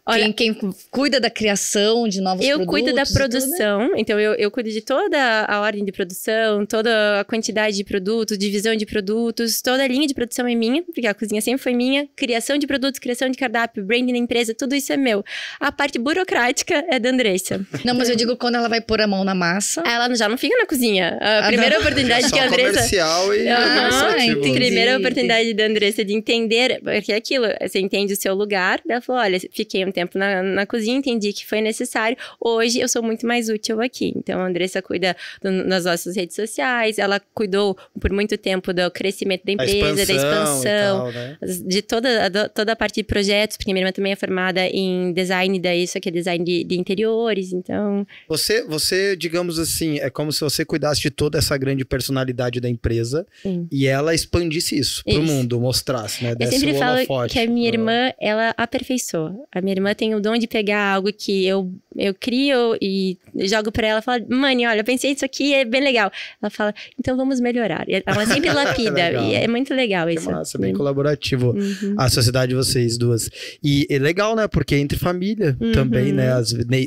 Speaker 2: Olha, quem cuida da criação de novos produtos.
Speaker 3: Eu cuido da produção,
Speaker 2: tudo, né?
Speaker 3: Então eu cuido de toda a ordem de produção, toda a quantidade de produtos, divisão de produtos, toda a linha de produção é minha, porque a cozinha sempre foi minha, criação de produtos, criação de cardápio, branding da empresa, tudo isso é meu. A parte burocrática é da Andressa.
Speaker 2: Não, mas eu digo quando ela vai pôr a mão na massa.
Speaker 3: Ela já não fica na cozinha. A primeira oportunidade que a Andressa...
Speaker 1: comercial e administrativo.
Speaker 3: Primeira oportunidade da Andressa de entender, porque é aquilo, você entende o seu lugar, ela falou, olha, fiquei um tempo na cozinha, entendi que foi necessário. Hoje eu sou muito mais útil aqui. Então a Andressa cuida das nossas redes sociais, ela cuidou por muito tempo do crescimento da empresa, da expansão,
Speaker 1: tal, né?
Speaker 3: de toda a parte de projetos, porque minha irmã também é formada em design, daí isso aqui é design de interiores, então...
Speaker 1: Você, digamos assim, é como se você cuidasse de toda essa grande personalidade da empresa.
Speaker 3: Sim.
Speaker 1: E ela expandisse isso pro mundo, mostrasse, né?
Speaker 3: Eu sempre falo que a minha irmã, ela aperfeiçoa. A minha irmã tem o dom de pegar algo que eu crio e jogo pra ela e falo, mãe, olha, eu pensei isso aqui, é bem legal. Ela fala, então vamos melhorar. Ela sempre lapida, e é muito legal isso.
Speaker 1: Massa, bem colaborativo a sociedade de vocês duas. E é legal, né? Porque entre família também, né?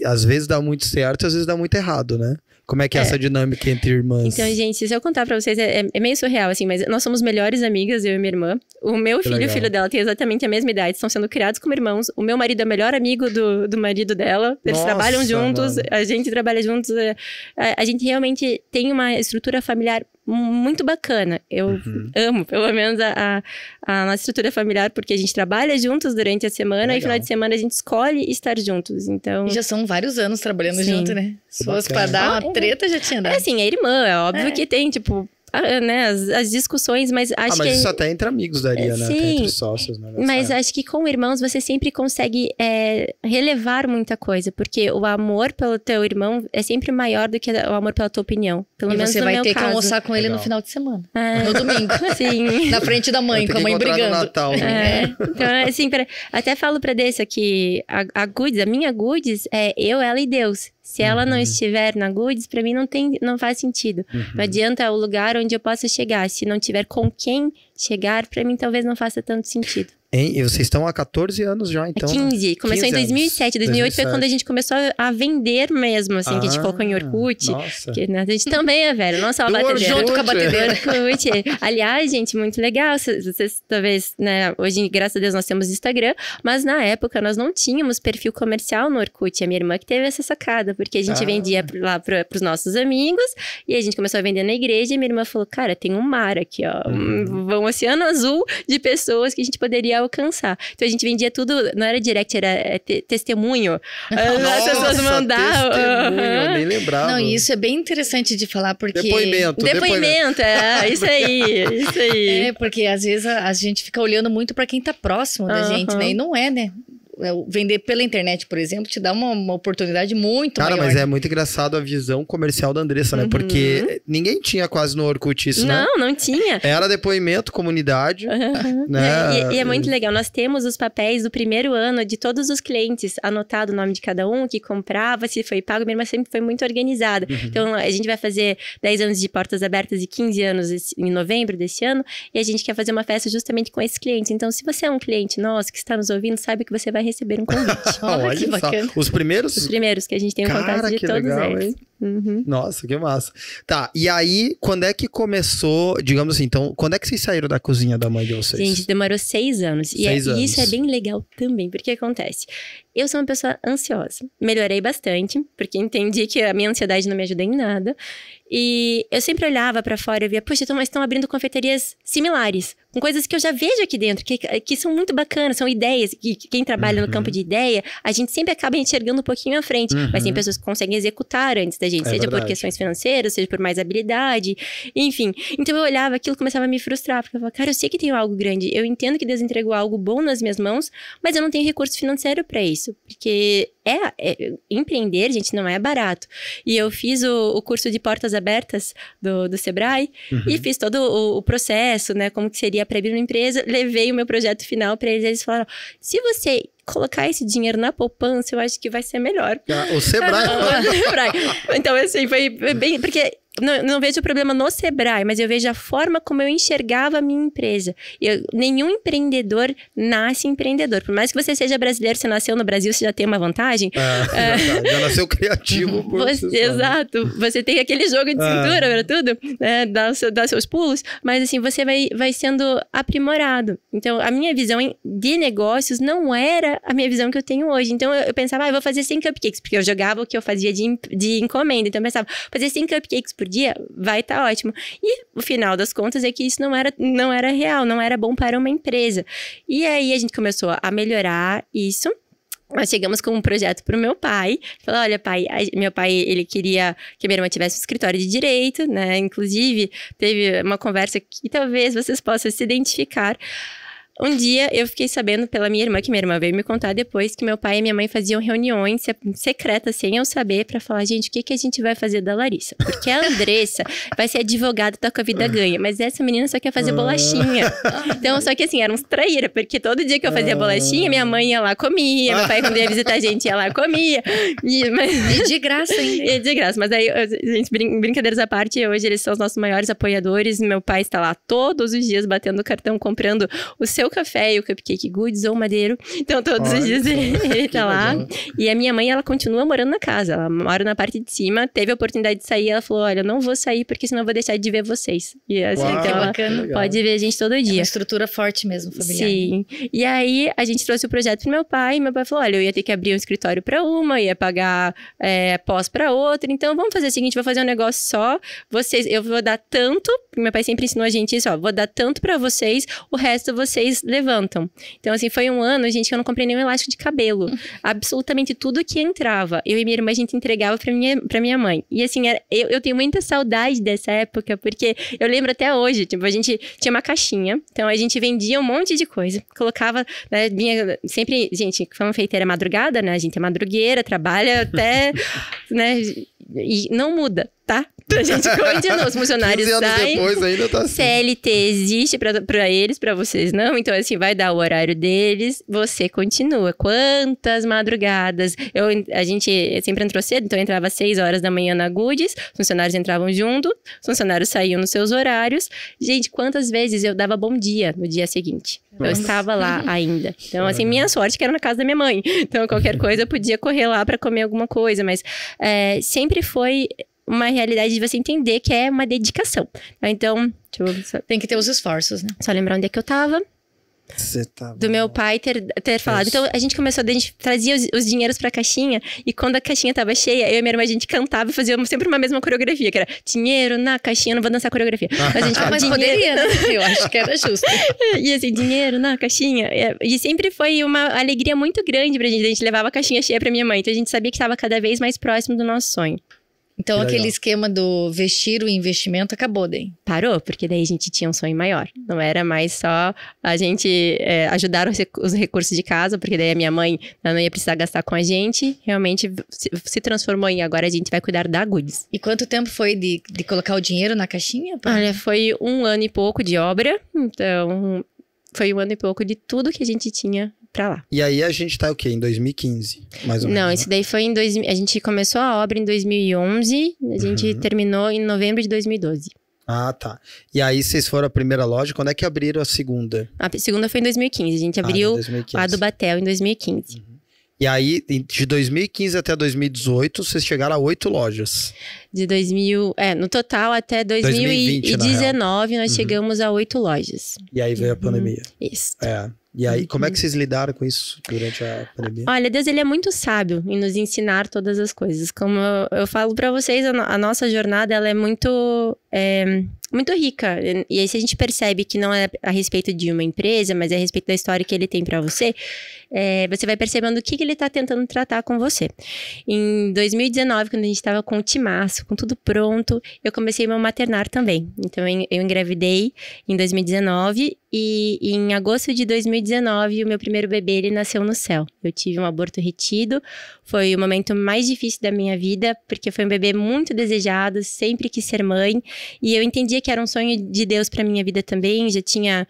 Speaker 1: Às vezes dá muito certo, às vezes dá muito errado, né? Como é que é essa dinâmica entre irmãs?
Speaker 3: Então, gente, se eu contar pra vocês, é meio surreal, assim, mas nós somos melhores amigas, eu e minha irmã. O meu filho e o filho dela têm exatamente a mesma idade, estão sendo criados como irmãos. O meu marido é o melhor amigo do marido dela. Eles trabalham juntos, mano. A gente trabalha juntos. A gente realmente tem uma estrutura familiar muito bacana. Eu amo, pelo menos, a nossa estrutura familiar, porque a gente trabalha juntos durante a semana e final de semana a gente escolhe estar juntos, então...
Speaker 2: E já são vários anos trabalhando junto, né? Se fosse pra dar uma treta, já tinha dado.
Speaker 3: É assim, é irmã, é óbvio que tem, tipo... né, as discussões, mas acho que...
Speaker 1: Mas isso até entre amigos daria, né?
Speaker 3: Sim,
Speaker 1: até entre sócios, né?
Speaker 3: Mas acho que com irmãos você sempre consegue relevar muita coisa, porque o amor pelo teu irmão é sempre maior do que o amor pela tua opinião. Pelo menos
Speaker 2: você
Speaker 3: no
Speaker 2: vai
Speaker 3: meu
Speaker 2: ter
Speaker 3: caso.
Speaker 2: que almoçar com ele no final de semana. No domingo.
Speaker 3: Sim.
Speaker 2: Na frente da mãe, com a mãe brigando.
Speaker 1: No Natal, né?
Speaker 3: Então, assim, até falo pra Dessa que a minha Goods é eu, ela e Deus. Se ela não estiver na Goods, pra mim não faz sentido. Não adianta o lugar onde eu possa chegar. Se não tiver com quem chegar, pra mim talvez não faça tanto sentido.
Speaker 1: E vocês estão há 14 anos já, então?
Speaker 3: 15. Começou 15 em 2007. 2008 foi quando a gente começou a vender mesmo, assim, que a gente colocou em Orkut.
Speaker 1: Nossa.
Speaker 3: Que, né, a gente também é velho, não só a batedeira.
Speaker 2: Junto com a batedeira.
Speaker 3: Orkut. Aliás, gente, muito legal. Vocês talvez, né, hoje, graças a Deus, nós temos Instagram, mas na época nós não tínhamos perfil comercial no Orkut. A minha irmã que teve essa sacada, porque a gente vendia lá pros nossos amigos, e a gente começou a vender na igreja, e minha irmã falou, cara, tem um mar aqui, ó, um oceano azul de pessoas que a gente poderia alcançar. Então a gente vendia tudo, não era direct, era testemunho. As pessoas mandavam.
Speaker 1: Testemunho, nem lembrava.
Speaker 2: Não, e isso é bem interessante de falar, porque...
Speaker 3: Depoimento, isso aí.
Speaker 2: É, porque às vezes a gente fica olhando muito pra quem tá próximo da gente, né? E não é, né? Vender pela internet, por exemplo, te dá uma oportunidade muito maior.
Speaker 1: Cara, mas é muito engraçado a visão comercial da Andressa, né? Porque ninguém tinha quase no Orkut isso, né?
Speaker 3: Não tinha.
Speaker 1: Era depoimento, comunidade, né?
Speaker 3: E é muito legal. Nós temos os papéis do primeiro ano de todos os clientes, anotado o nome de cada um, que comprava, se foi pago. Minha irmã sempre foi muito organizada. Então, a gente vai fazer 10 anos de portas abertas e 15 anos em novembro desse ano, e a gente quer fazer uma festa justamente com esses clientes. Então, se você é um cliente nosso que está nos ouvindo, sabe que você vai receber um convite.
Speaker 1: Olha
Speaker 2: que bacana.
Speaker 1: Os primeiros?
Speaker 3: Os primeiros, que a gente tem um contato de todos
Speaker 1: legal,
Speaker 3: eles.
Speaker 1: Nossa, que massa. Tá, e aí, quando é que começou, digamos assim, então, quando é que vocês saíram da cozinha da mãe de vocês?
Speaker 3: Gente, demorou 6 anos. E isso é bem legal também, porque acontece. Eu sou uma pessoa ansiosa. Melhorei bastante, porque entendi que a minha ansiedade não me ajuda em nada. E eu sempre olhava pra fora e via, poxa, estão abrindo confeitarias similares, com coisas que eu já vejo aqui dentro, que são muito bacanas, são ideias, que quem trabalha no campo de ideia, a gente sempre acaba enxergando um pouquinho à frente, mas tem pessoas que conseguem executar antes da gente, seja
Speaker 1: verdade.
Speaker 3: por questões financeiras, seja por mais habilidade, enfim. Então eu olhava aquilo, começava a me frustrar, porque eu falava, cara, eu sei que tenho algo grande, eu entendo que Deus entregou algo bom nas minhas mãos, mas eu não tenho recurso financeiro pra isso, porque empreender, gente, não é barato. E eu fiz o curso de portas abertas do Sebrae e fiz todo o processo, né, como que seria para abrir uma empresa, levei o meu projeto final para eles falaram, se você colocar esse dinheiro na poupança, eu acho que vai ser melhor.
Speaker 1: O Sebrae.
Speaker 3: Então, assim, foi bem... Porque não vejo o problema no Sebrae, mas eu vejo a forma como eu enxergava a minha empresa. Nenhum empreendedor nasce empreendedor. Por mais que você seja brasileiro, você nasceu no Brasil, você já tem uma vantagem.
Speaker 1: Já nasceu criativo.
Speaker 3: Exato. Você tem aquele jogo de cintura para tudo, né? Dá seus pulos. Mas, assim, você vai sendo aprimorado. Então, a minha visão de negócios não era a minha visão que eu tenho hoje. Então, eu pensava, eu vou fazer 100 cupcakes, porque eu jogava o que eu fazia de encomenda. Então, eu pensava, fazer 100 cupcakes por dia vai estar ótimo. E o final das contas é que isso não era real, não era bom para uma empresa. E aí, a gente começou a melhorar isso. Nós chegamos com um projeto pro meu pai. Falou, olha, pai, meu pai, ele queria que a minha irmã tivesse um escritório de direito, né? Inclusive, teve uma conversa que talvez vocês possam se identificar. Um dia, eu fiquei sabendo pela minha irmã, que minha irmã veio me contar depois, que meu pai e minha mãe faziam reuniões secretas, sem eu saber, pra falar, gente, o que a gente vai fazer da Larissa? Porque a Andressa vai ser advogada, tá com a vida ganha, mas essa menina só quer fazer bolachinha. Então, só que assim, era uns traíra, porque todo dia que eu fazia bolachinha, minha mãe ia lá, comia, meu pai, quando ia visitar a gente, ia lá, comia.
Speaker 2: E de graça ainda.
Speaker 3: E de graça, mas aí, gente, brincadeiras à parte, hoje eles são os nossos maiores apoiadores, meu pai está lá todos os dias batendo o cartão, comprando o seu café e o Cupcake Goods ou Madeiro. Então, todos os dias ele tá lá. Legal. E a minha mãe, ela continua morando na casa. Ela mora na parte de cima. Teve a oportunidade de sair. Ela falou, olha, não vou sair porque senão eu vou deixar de ver vocês. E assim, então ela pode ver a gente todo dia.
Speaker 2: É uma estrutura forte mesmo, familiar.
Speaker 3: Sim. E aí, a gente trouxe o projeto pro meu pai. E meu pai falou, olha, eu ia ter que abrir um escritório pra uma, ia pagar pós pra outra. Então, vamos fazer o seguinte, vou fazer um negócio só. Eu vou dar tanto, meu pai sempre ensinou a gente isso, ó, vou dar tanto pra vocês, o resto vocês eles levantam. Então, assim, foi um ano, gente, que eu não comprei nenhum elástico de cabelo. Absolutamente tudo que entrava, eu e minha irmã, a gente entregava pra minha mãe. E assim, eu tenho muita saudade dessa época, porque eu lembro até hoje, tipo, a gente tinha uma caixinha, então a gente vendia um monte de coisa, colocava, né, sempre, gente, confeiteira é madrugada, né, a gente é madrugueira, trabalha até, né, e não muda, tá? A gente continua, os funcionários
Speaker 1: 15 anos
Speaker 3: saem,
Speaker 1: depois ainda tá assim.
Speaker 3: CLT existe pra eles, pra vocês não, então assim, vai dar o horário deles, você continua. Quantas madrugadas, a gente sempre entrou cedo, então eu entrava às 6 horas da manhã na Goodies, os funcionários entravam junto, os funcionários saíam nos seus horários, gente, quantas vezes eu dava bom dia no dia seguinte, eu estava lá ainda, então assim, minha sorte que era na casa da minha mãe, então qualquer coisa eu podia correr lá pra comer alguma coisa, mas sempre foi uma realidade de você entender que é uma dedicação. Então,
Speaker 2: tem que ter os esforços, né?
Speaker 3: Só lembrar onde é que eu tava.
Speaker 1: Você tá
Speaker 3: Do meu pai ter falado. Então, a gente começou, a gente trazia os dinheiros pra caixinha, e quando a caixinha tava cheia, eu e minha irmã, a gente cantava e fazia sempre uma mesma coreografia, que era dinheiro na caixinha, não vou dançar coreografia. Mas a gente falava,
Speaker 2: mas poderia, né? Eu acho que era justo.
Speaker 3: E assim, dinheiro na caixinha. E sempre foi uma alegria muito grande pra gente. A gente levava a caixinha cheia pra minha mãe. Então, a gente sabia que estava cada vez mais próximo do nosso sonho.
Speaker 2: Então, aquele esquema do vestir o investimento acabou daí.
Speaker 3: Parou, porque daí a gente tinha um sonho maior. Não era mais só a gente ajudar os recursos de casa, porque daí a minha mãe não ia precisar gastar com a gente. Realmente se transformou em agora a gente vai cuidar da Goodies.
Speaker 2: E quanto tempo foi de colocar o dinheiro na caixinha?
Speaker 3: Olha, foi 1 ano e pouco de obra. Então, foi 1 ano e pouco de tudo que a gente tinha pra lá.
Speaker 1: E aí a gente tá o quê? Em 2015, mais ou menos?
Speaker 3: Não, isso daí foi em 2000. A gente começou a obra em 2011, a gente terminou em novembro de 2012.
Speaker 1: Ah, tá. E aí vocês foram a primeira loja, quando é que abriram a segunda?
Speaker 3: A segunda foi em 2015, a gente abriu
Speaker 1: 2015.
Speaker 3: a do Batel em 2015.
Speaker 1: E aí, de 2015 até 2018, vocês chegaram a 8 lojas.
Speaker 3: De 2000... no total, até 2019, nós chegamos a 8 lojas.
Speaker 1: E aí veio a pandemia.
Speaker 3: Isso.
Speaker 1: E aí, como é que vocês lidaram com isso durante a pandemia?
Speaker 3: Olha, Deus, ele é muito sábio em nos ensinar todas as coisas. Como eu falo pra vocês, a nossa jornada, ela é muito rica. E aí, se a gente percebe que não é a respeito de uma empresa, mas é a respeito da história que ele tem pra você, você vai percebendo o que ele tá tentando tratar com você. Em 2019, quando a gente tava com o timaço, com tudo pronto, eu comecei meu maternar também. Então, eu engravidei em 2019 e em agosto de 2019, o meu primeiro bebê, ele nasceu no céu. Eu tive um aborto retido, foi o momento mais difícil da minha vida, porque foi um bebê muito desejado, sempre quis ser mãe, e eu entendia que era um sonho de Deus para minha vida também, já tinha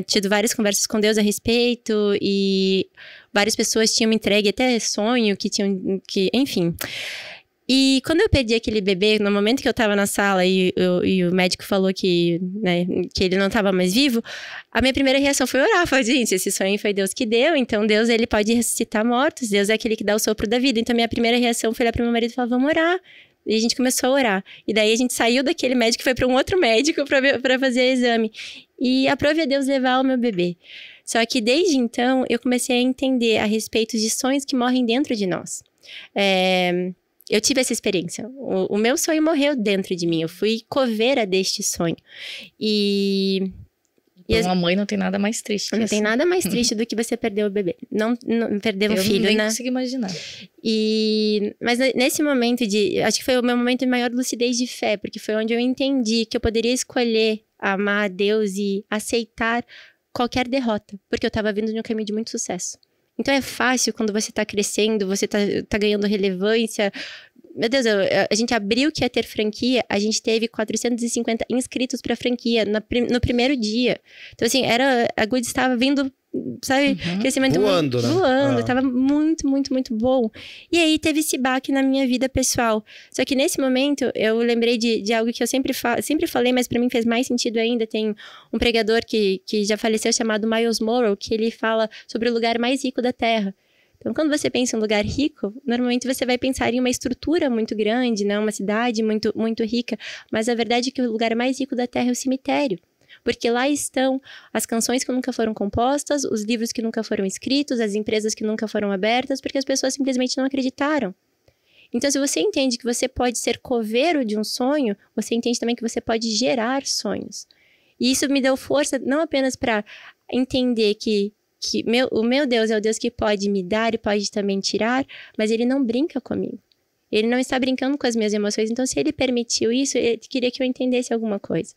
Speaker 3: tido várias conversas com Deus a respeito, e várias pessoas tinham me entregue até sonho, enfim... E quando eu perdi aquele bebê, no momento que eu tava na sala e o médico falou que ele não tava mais vivo, a minha primeira reação foi orar. Falei, gente, esse sonho foi Deus que deu, então Deus, ele pode ressuscitar mortos, Deus é aquele que dá o sopro da vida. Então minha primeira reação foi olhar pro meu marido e falar, vamos orar. E a gente começou a orar. E daí a gente saiu daquele médico e foi para um outro médico para fazer exame. E aprove a Deus levar o meu bebê. Só que desde então eu comecei a entender a respeito de sonhos que morrem dentro de nós. Eu tive essa experiência. O meu sonho morreu dentro de mim. Eu fui coveira deste sonho. E
Speaker 2: uma mãe não tem nada mais triste.
Speaker 3: Não tem nada mais triste do que você perder o bebê. Não perder um filho,
Speaker 2: né? Eu nem
Speaker 3: né?
Speaker 2: consigo imaginar.
Speaker 3: Mas nesse momento acho que foi o meu momento de maior lucidez de fé, porque foi onde eu entendi que eu poderia escolher amar a Deus e aceitar qualquer derrota, porque eu estava vindo de um caminho de muito sucesso. Então é fácil quando você tá crescendo, você tá ganhando relevância. Meu Deus, a gente abriu que ia ter franquia, a gente teve 450 inscritos pra franquia no primeiro dia. Então assim, a Goodies estava vindo, sabe, crescimento
Speaker 1: voando, né?
Speaker 3: Voando, tava muito, muito, muito bom. E aí teve esse baque na minha vida pessoal. Só que nesse momento, eu lembrei de algo que eu sempre falei, mas pra mim fez mais sentido ainda. Tem um pregador que já faleceu, chamado Miles Monroe, que ele fala sobre o lugar mais rico da Terra. Então, quando você pensa em um lugar rico, normalmente você vai pensar em uma estrutura muito grande, né? Uma cidade muito, muito rica. Mas a verdade é que o lugar mais rico da Terra é o cemitério. Porque lá estão as canções que nunca foram compostas, os livros que nunca foram escritos, as empresas que nunca foram abertas, porque as pessoas simplesmente não acreditaram. Então, se você entende que você pode ser coveiro de um sonho, você entende também que você pode gerar sonhos. E isso me deu força não apenas para entender que o meu Deus é o Deus que pode me dar e pode também tirar, mas ele não brinca comigo. Ele não está brincando com as minhas emoções. Então, se ele permitiu isso, ele queria que eu entendesse alguma coisa.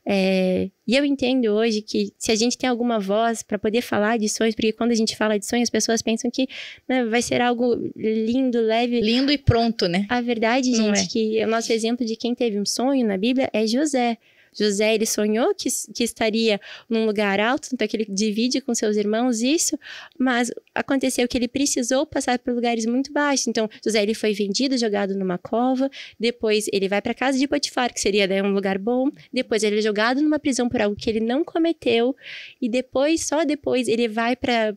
Speaker 3: E eu entendo hoje que se a gente tem alguma voz para poder falar de sonhos, porque quando a gente fala de sonhos, as pessoas pensam que, né, vai ser algo lindo, leve.
Speaker 2: Lindo e pronto, né?
Speaker 3: A verdade, gente, que o nosso exemplo de quem teve um sonho na Bíblia é José. José, ele sonhou que estaria num lugar alto, então que ele divide com seus irmãos isso, mas aconteceu que ele precisou passar por lugares muito baixos. Então, José, ele foi vendido, jogado numa cova, depois ele vai para a casa de Potifar, que seria, né, um lugar bom, depois ele é jogado numa prisão por algo que ele não cometeu, e depois, só depois, ele vai para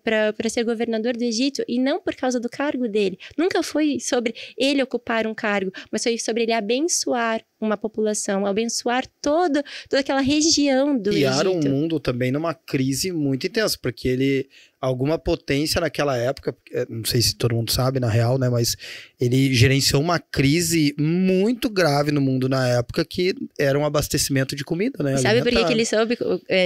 Speaker 3: ser governador do Egito, e não por causa do cargo dele. Nunca foi sobre ele ocupar um cargo, mas foi sobre ele abençoar uma população, abençoar toda aquela região do Egito.
Speaker 1: Guiaram o mundo também numa crise muito intensa, porque alguma potência naquela época, não sei se todo mundo sabe na real, né, mas ele gerenciou uma crise muito grave no mundo na época, que era um abastecimento de comida, né?
Speaker 3: Sabe por que ele soube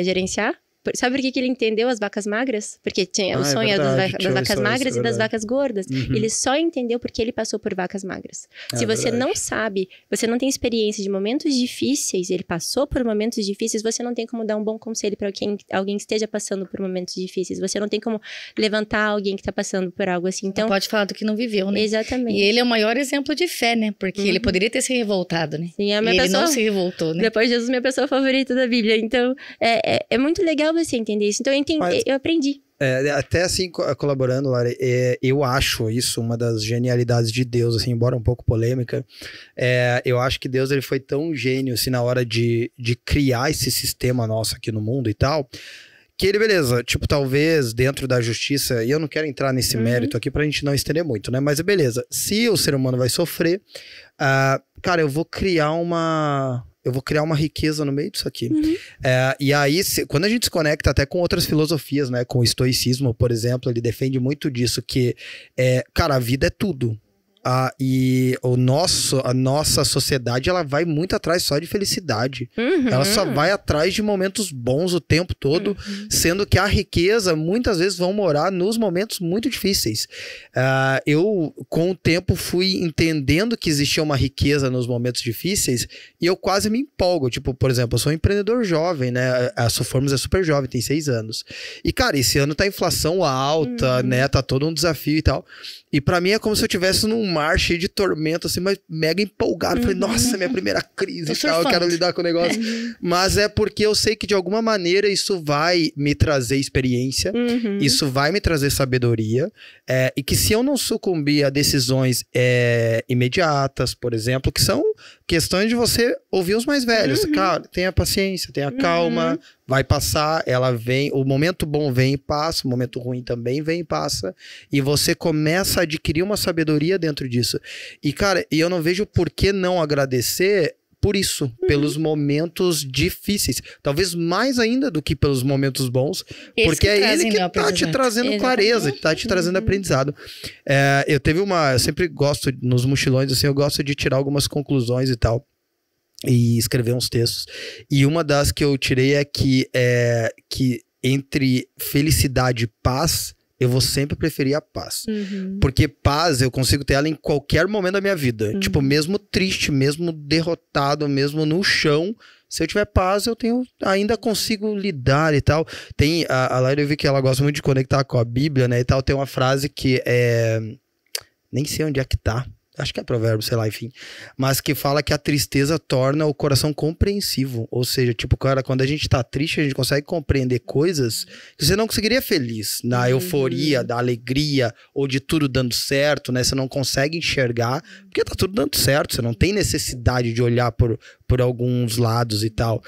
Speaker 3: gerenciar? Sabe por que ele entendeu as vacas magras? Porque tinha o sonho das vacas magras e das vacas gordas. Uhum. Ele só entendeu porque ele passou por vacas magras. Se você não sabe, você não tem experiência de momentos difíceis, ele passou por momentos difíceis, você não tem como dar um bom conselho para alguém que esteja passando por momentos difíceis. Você não tem como levantar alguém que está passando por algo assim. Então,
Speaker 2: não pode falar do que não viveu, né?
Speaker 3: Exatamente.
Speaker 2: E ele é o maior exemplo de fé, né? Porque ele poderia ter se revoltado, né?
Speaker 3: Sim,
Speaker 2: ele não se revoltou, né?
Speaker 3: Depois Jesus, minha pessoa favorita da Bíblia. Então, é muito legal você entender isso. Então, eu aprendi.
Speaker 1: Até assim, colaborando, Lara, eu acho isso uma das genialidades de Deus, assim, embora um pouco polêmica. Eu acho que Deus, ele foi tão gênio, assim, na hora de criar esse sistema nosso aqui no mundo e tal, que ele, beleza, tipo, talvez dentro da justiça, e eu não quero entrar nesse mérito aqui pra gente não estender muito, né? Mas beleza, se o ser humano vai sofrer, cara, eu vou criar uma riqueza no meio disso aqui. E aí, quando a gente se conecta até com outras filosofias, né? Com o estoicismo, por exemplo, ele defende muito disso, que, cara, a vida é tudo. E a nossa sociedade, ela vai muito atrás só de felicidade. Ela só vai atrás de momentos bons o tempo todo, sendo que a riqueza, muitas vezes, vão morar nos momentos muito difíceis. Eu, com o tempo, fui entendendo que existia uma riqueza nos momentos difíceis, e eu quase me empolgo. Tipo, por exemplo, eu sou um empreendedor jovem, né? A Soformos é super jovem, tem 6 anos. E, cara, esse ano tá a inflação alta, né? Tá todo um desafio e tal. E pra mim é como se eu estivesse num mar cheio de tormento, assim, mas mega empolgado. Falei, nossa, minha primeira crise e tal, eu quero lidar com o negócio. Mas é porque eu sei que de alguma maneira isso vai me trazer experiência, isso vai me trazer sabedoria, e que se eu não sucumbir a decisões imediatas, por exemplo, que são questões de você ouvir os mais velhos. Cara, tenha paciência, tenha calma, vai passar, ela vem, o momento bom vem e passa, o momento ruim também vem e passa, e você começa a adquirir uma sabedoria dentro disso. E, cara, eu não vejo por que não agradecer por isso, pelos momentos difíceis. Talvez mais ainda do que pelos momentos bons, porque é ele que tá te trazendo clareza, tá te trazendo aprendizado. Eu sempre gosto, nos mochilões, assim, eu gosto de tirar algumas conclusões e tal, e escrever uns textos. E uma das que eu tirei é que entre felicidade e paz, eu vou sempre preferir a paz. Porque paz, eu consigo ter ela em qualquer momento da minha vida. Tipo, mesmo triste, mesmo derrotado, mesmo no chão, se eu tiver paz, ainda consigo lidar e tal. Tem, a Laila, eu vi que ela gosta muito de conectar com a Bíblia, né, e tal. Tem uma frase que nem sei onde é que tá. Acho que é provérbio, sei lá, enfim. Mas que fala que a tristeza torna o coração compreensivo. Ou seja, tipo, cara, quando a gente tá triste, a gente consegue compreender coisas que você não conseguiria feliz. Na euforia, da alegria, ou de tudo dando certo, né? Você não consegue enxergar, porque tá tudo dando certo. Você não tem necessidade de olhar por alguns lados e tal.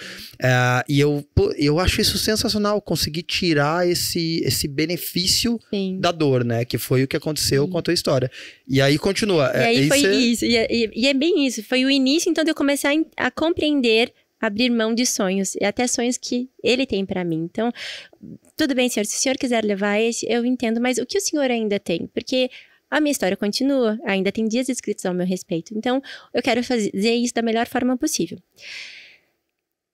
Speaker 1: E eu acho isso sensacional, conseguir tirar esse benefício da dor, né? Que foi o que aconteceu com a tua história. E aí continua.
Speaker 3: E aí foi isso. E é bem isso. Foi o início, então, de eu começar a compreender, abrir mão de sonhos. E até sonhos que ele tem pra mim. Então, tudo bem, senhor. Se o senhor quiser levar esse, eu entendo. Mas o que o senhor ainda tem? Porque a minha história continua. Ainda tem dias escritos ao meu respeito. Então, eu quero fazer isso da melhor forma possível.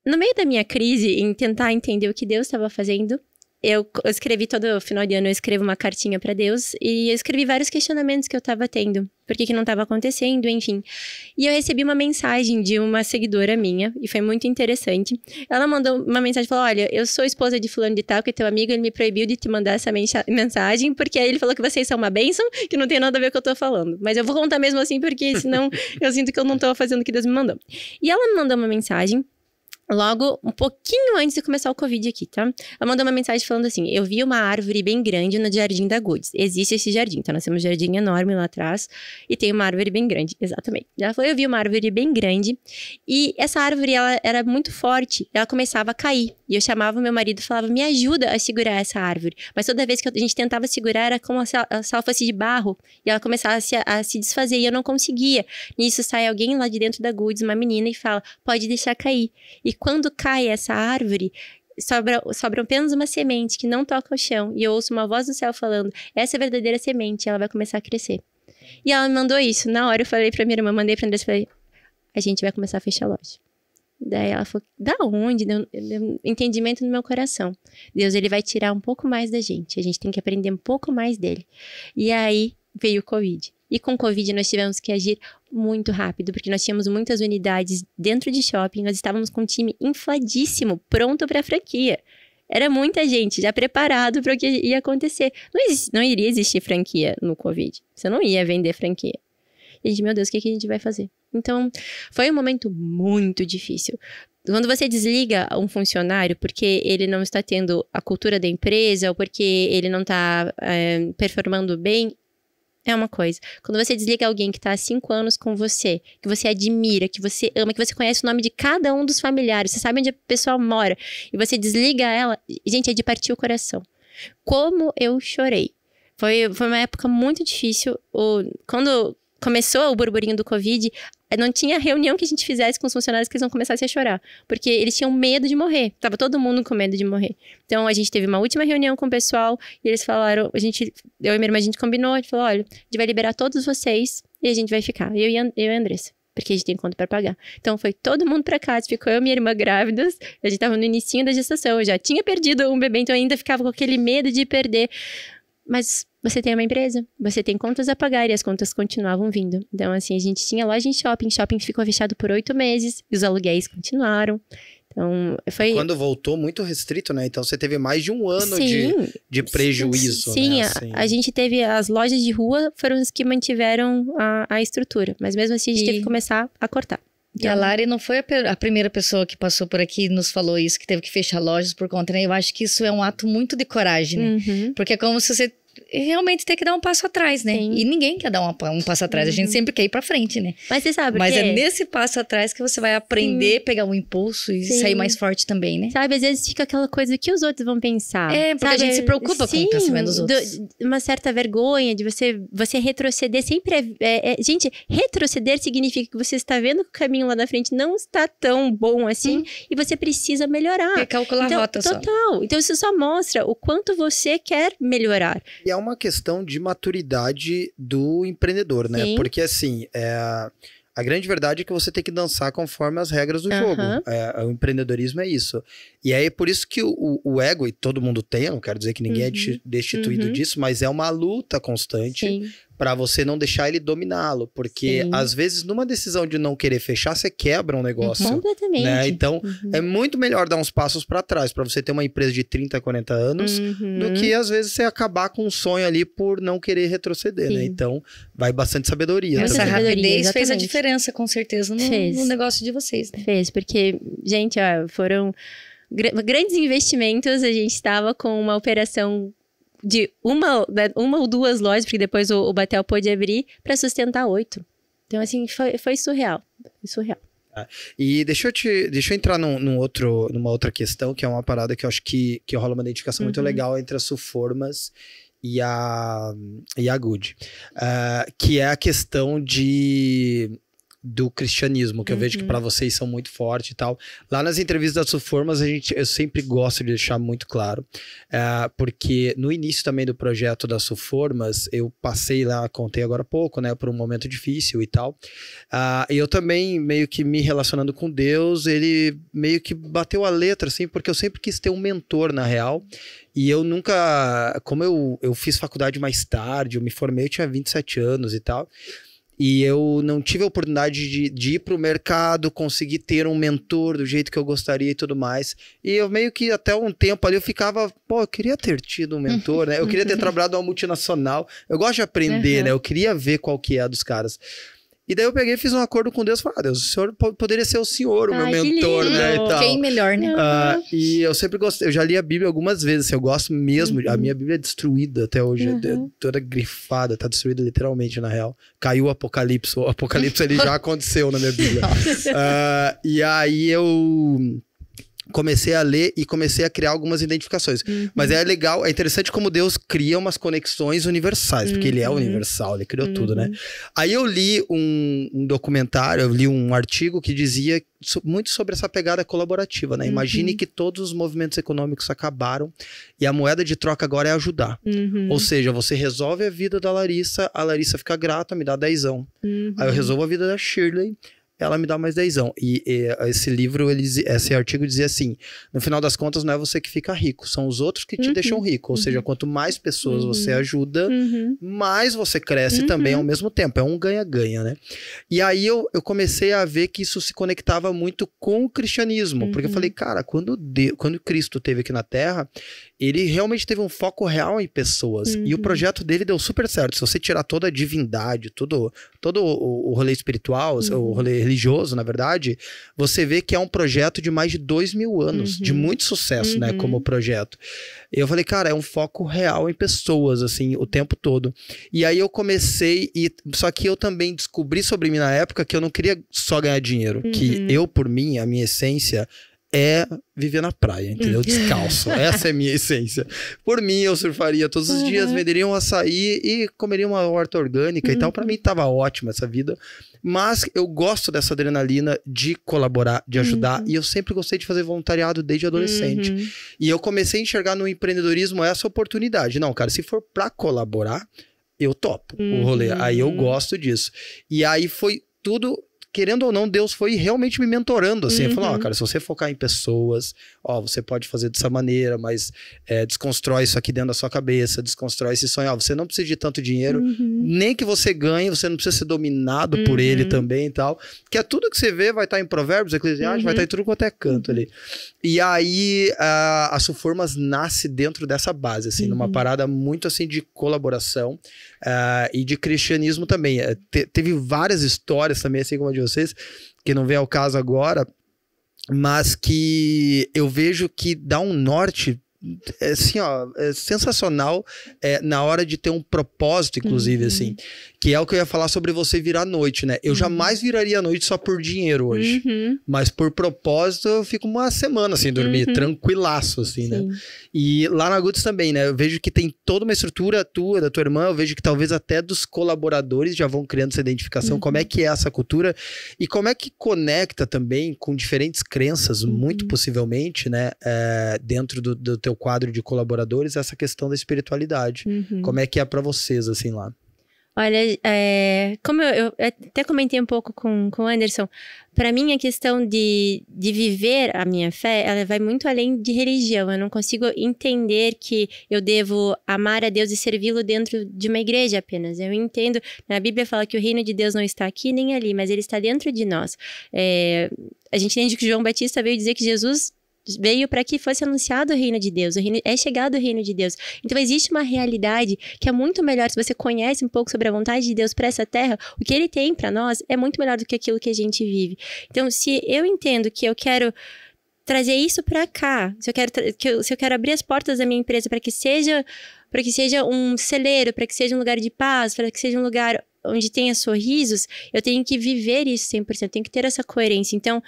Speaker 3: No meio da minha crise, em tentar entender o que Deus estava fazendo, eu escrevi todo final de ano, eu escrevo uma cartinha pra Deus e eu escrevi vários questionamentos que eu tava tendo. Por que não tava acontecendo, enfim. E eu recebi uma mensagem de uma seguidora minha e foi muito interessante. Ela mandou uma mensagem e falou, olha, eu sou esposa de fulano de tal, que é teu amigo, ele me proibiu de te mandar essa mensagem, porque aí ele falou que vocês são uma bênção, que não tem nada a ver com o que eu tô falando. Mas eu vou contar mesmo assim, porque senão eu sinto que eu não tô fazendo o que Deus me mandou. E ela me mandou uma mensagem logo um pouquinho antes de começar o Covid aqui, tá? Ela mandou uma mensagem falando assim, eu vi uma árvore bem grande no jardim da Goods. Existe esse jardim, então nós temos um jardim enorme lá atrás e tem uma árvore bem grande, exatamente. Ela falou, eu vi uma árvore bem grande e essa árvore, ela era muito forte, ela começava a cair. E eu chamava o meu marido e falava, me ajuda a segurar essa árvore. Mas toda vez que a gente tentava segurar, era como se ela fosse de barro e ela começava a se desfazer e eu não conseguia. Nisso sai alguém lá de dentro da Goods, uma menina, e fala, pode deixar cair. E quando cai essa árvore, sobra apenas uma semente que não toca o chão. E eu ouço uma voz do céu falando, essa é a verdadeira semente, ela vai começar a crescer. E ela me mandou isso. Na hora eu falei pra minha irmã, mandei pra Andressa, falei, a gente vai começar a fechar a loja. Daí ela falou, da onde? Deu entendimento no meu coração. Deus, ele vai tirar um pouco mais da gente. A gente tem que aprender um pouco mais dele. E aí veio o Covid. E com o Covid nós tivemos que agir muito rápido, porque nós tínhamos muitas unidades dentro de shopping, nós estávamos com um time infladíssimo, pronto para a franquia. Era muita gente já preparado para o que ia acontecer. Não iria existir franquia no Covid. Você não ia vender franquia. E a gente, meu Deus, o que a gente vai fazer? Então, foi um momento muito difícil. Quando você desliga um funcionário porque ele não está tendo a cultura da empresa ou porque ele não está performando bem, é uma coisa. Quando você desliga alguém que está há 5 anos com você, que você admira, que você ama, que você conhece o nome de cada um dos familiares, você sabe onde a pessoa mora, e você desliga ela, gente, é de partir o coração. Como eu chorei. Foi uma época muito difícil. Quando começou o burburinho do Covid, não tinha reunião que a gente fizesse com os funcionários que eles não começassem a chorar. Porque eles tinham medo de morrer. Tava todo mundo com medo de morrer. Então, a gente teve uma última reunião com o pessoal e eles falaram, eu e minha irmã, a gente combinou, a gente falou, olha, a gente vai liberar todos vocês e a gente vai ficar. Eu e a Andressa. Porque a gente tem conta pra pagar. Então, foi todo mundo pra casa. Ficou eu e minha irmã grávidas. A gente tava no inicinho da gestação. Eu já tinha perdido um bebê, então eu ainda ficava com aquele medo de perder. Mas você tem uma empresa, você tem contas a pagar e as contas continuavam vindo. Então, assim, a gente tinha loja em shopping. Shopping ficou fechado por 8 meses e os aluguéis continuaram. Então, foi...
Speaker 1: Quando voltou, muito restrito, né? Então, você teve mais de um ano de prejuízo,
Speaker 3: sim,
Speaker 1: né?
Speaker 3: Sim, a gente teve... As lojas de rua foram as que mantiveram a estrutura. Mas mesmo assim, a gente teve que começar a cortar.
Speaker 2: Então... E a Lari não foi a primeira pessoa que passou por aqui e nos falou isso, que teve que fechar lojas por conta, né? Eu acho que isso é um ato muito de coragem, né?
Speaker 3: Uhum.
Speaker 2: Porque é como se você realmente ter que dar um passo atrás, né? Sim. E ninguém quer dar um passo atrás, a gente sempre quer ir pra frente, né?
Speaker 3: Mas você sabe
Speaker 2: Mas é nesse passo atrás que você vai aprender, pegar um impulso e sair mais forte também, né?
Speaker 3: Sabe, às vezes fica aquela coisa, o que os outros vão pensar?
Speaker 2: É, porque
Speaker 3: sabe?
Speaker 2: A gente se preocupa com o pensamento dos outros.
Speaker 3: Uma certa vergonha de você retroceder, sempre gente, retroceder significa que você está vendo que o caminho lá na frente não está tão bom assim e você precisa melhorar.
Speaker 2: Recalcular a rota só.
Speaker 3: Total. Então isso só mostra o quanto você quer melhorar.
Speaker 1: E é uma questão de maturidade do empreendedor, né?
Speaker 3: Sim.
Speaker 1: Porque, assim, a grande verdade é que você tem que dançar conforme as regras do jogo. O empreendedorismo é isso. E aí, por isso que o ego, e todo mundo tem, eu não quero dizer que ninguém é destituído disso, mas é uma luta constante para você não deixar ele dominá-lo. Porque, às vezes, numa decisão de não querer fechar, você quebra um negócio.
Speaker 3: Completamente.
Speaker 1: Né? Então, é muito melhor dar uns passos para trás, para você ter uma empresa de 30, 40 anos, do que, às vezes, você acabar com um sonho ali por não querer retroceder, né? Então, vai bastante sabedoria.
Speaker 2: Essa rapidez fez a
Speaker 3: exatamente.
Speaker 2: diferença, com certeza, no negócio de vocês, né?
Speaker 3: Fez, porque, gente, foram grandes investimentos. A gente estava com uma operação de uma ou 2 lojas, porque depois o Batel pôde abrir, para sustentar 8. Então, assim, foi surreal. Foi surreal.
Speaker 1: E deixa eu entrar numa outra questão, que é uma parada que eu acho que rola uma identificação muito legal entre as Suformas e a Good. Que é a questão de do cristianismo, que eu vejo que para vocês são muito fortes e tal. Lá nas entrevistas das Suformas, eu sempre gosto de deixar muito claro, porque no início também do projeto das Suformas, eu passei lá, contei agora há pouco, né, por um momento difícil e tal, e eu também meio que me relacionando com Deus, ele meio que bateu a letra, assim, porque eu sempre quis ter um mentor, na real, e eu nunca, como eu fiz faculdade mais tarde, eu me formei, eu tinha 27 anos e tal, e eu não tive a oportunidade de ir para o mercado, conseguir ter um mentor do jeito que eu gostaria e tudo mais. E eu meio que até um tempo ali eu ficava, eu queria ter tido um mentor, né? Eu queria ter trabalhado numa multinacional. Eu gosto de aprender, né? Eu queria ver qual que é a dos caras. E daí eu peguei e fiz um acordo com Deus. Falei, Deus, o senhor poderia ser o senhor, o meu mentor, né? E tal.
Speaker 2: Quem melhor, né?
Speaker 1: E eu sempre gostei, eu já li a Bíblia algumas vezes, assim, eu gosto mesmo. A minha Bíblia é destruída até hoje, é toda grifada, tá destruída literalmente, na real. Caiu o Apocalipse ele já aconteceu na minha Bíblia. E aí eu comecei a ler e comecei a criar algumas identificações. Mas é legal, é interessante como Deus cria umas conexões universais, porque ele é universal, ele criou tudo, né? Aí eu li um documentário, eu li um artigo que dizia muito sobre essa pegada colaborativa, né? Imagine que todos os movimentos econômicos acabaram e a moeda de troca agora é ajudar. Ou seja, você resolve a vida da Larissa, a Larissa fica grata, me dá 10. Aí eu resolvo a vida da Shirley, ela me dá mais 10. E esse livro, esse artigo dizia assim, no final das contas não é você que fica rico, são os outros que te deixam rico. Ou seja, quanto mais pessoas você ajuda, mais você cresce também ao mesmo tempo. É um ganha-ganha, né? E aí eu comecei a ver que isso se conectava muito com o cristianismo. Porque eu falei, cara, quando Cristo esteve aqui na Terra, ele realmente teve um foco real em pessoas. E o projeto dele deu super certo. Se você tirar toda a divindade, todo o rolê espiritual, o rolê religioso, na verdade, você vê que é um projeto de mais de 2000 anos, de muito sucesso, né, como projeto. Eu falei, cara, é um foco real em pessoas, assim, o tempo todo. E aí eu comecei, só que eu também descobri sobre mim na época que eu não queria só ganhar dinheiro, que eu, por mim, a minha essência é viver na praia, entendeu? Descalço. Essa é a minha essência. Por mim, eu surfaria todos os dias, venderia um açaí e comeria uma horta orgânica e tal. Pra mim, tava ótima essa vida. Mas eu gosto dessa adrenalina de colaborar, de ajudar. E eu sempre gostei de fazer voluntariado desde adolescente. E eu comecei a enxergar no empreendedorismo essa oportunidade. Não, cara, se for pra colaborar, eu topo o rolê. Aí eu gosto disso. E aí foi tudo... Querendo ou não, Deus foi realmente me mentorando, assim. Ele falou, cara, se você focar em pessoas, você pode fazer dessa maneira, mas desconstrói isso aqui dentro da sua cabeça, desconstrói esse sonho. Você não precisa de tanto dinheiro, nem que você ganhe, você não precisa ser dominado por ele também e tal. Que é tudo que você vê, vai estar em Provérbios, Eclesiastes, vai estar em tudo quanto é canto ali. E aí, a Suformas nasce dentro dessa base, assim, numa parada muito, assim, de colaboração e de cristianismo também. Teve várias histórias também, assim como a de vocês, que não vem ao caso agora, mas que eu vejo que dá um norte, assim, sensacional na hora de ter um propósito, inclusive, assim, que é o que eu ia falar sobre você virar à noite, né? Eu jamais viraria à noite só por dinheiro hoje, mas por propósito eu fico uma semana sem dormir, tranquilaço, assim, né? E lá na Goods também, né? Eu vejo que tem toda uma estrutura tua, da tua irmã, eu vejo que talvez até dos colaboradores já vão criando essa identificação, como é que é essa cultura e como é que conecta também com diferentes crenças, muito possivelmente, né? Dentro do teu quadro de colaboradores, essa questão da espiritualidade. Como é que é pra vocês, assim, lá?
Speaker 3: Olha, como eu até comentei um pouco com o Anderson, para mim a questão de viver a minha fé, ela vai muito além de religião. Eu não consigo entender que eu devo amar a Deus e servi-lo dentro de uma igreja apenas. Eu entendo, a Bíblia fala que o reino de Deus não está aqui nem ali, mas ele está dentro de nós. A gente entende que João Batista veio dizer que Jesus veio para que fosse anunciado o reino de Deus, é chegado o reino de Deus. Então existe uma realidade que é muito melhor, se você conhece um pouco sobre a vontade de Deus para essa terra, o que ele tem para nós é muito melhor do que aquilo que a gente vive. Então se eu entendo que eu quero trazer isso para cá, se eu quero abrir as portas da minha empresa para que seja um celeiro, para que seja um lugar de paz, para que seja um lugar onde tenha sorrisos, eu tenho que viver isso 100%, eu tenho que ter essa coerência. Então,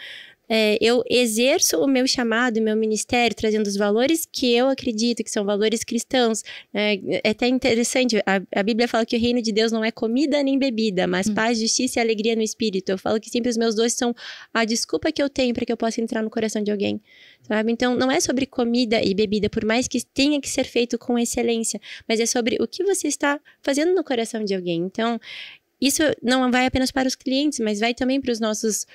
Speaker 3: eu exerço o meu chamado, o meu ministério, trazendo os valores que eu acredito que são valores cristãos. É até interessante, a Bíblia fala que o reino de Deus não é comida nem bebida, mas paz, justiça e alegria no espírito. Eu falo que sempre os meus doces são a desculpa que eu tenho para que eu possa entrar no coração de alguém, sabe? Então, não é sobre comida e bebida, por mais que tenha que ser feito com excelência, mas é sobre o que você está fazendo no coração de alguém. Então, isso não vai apenas para os clientes, mas vai também para os nossos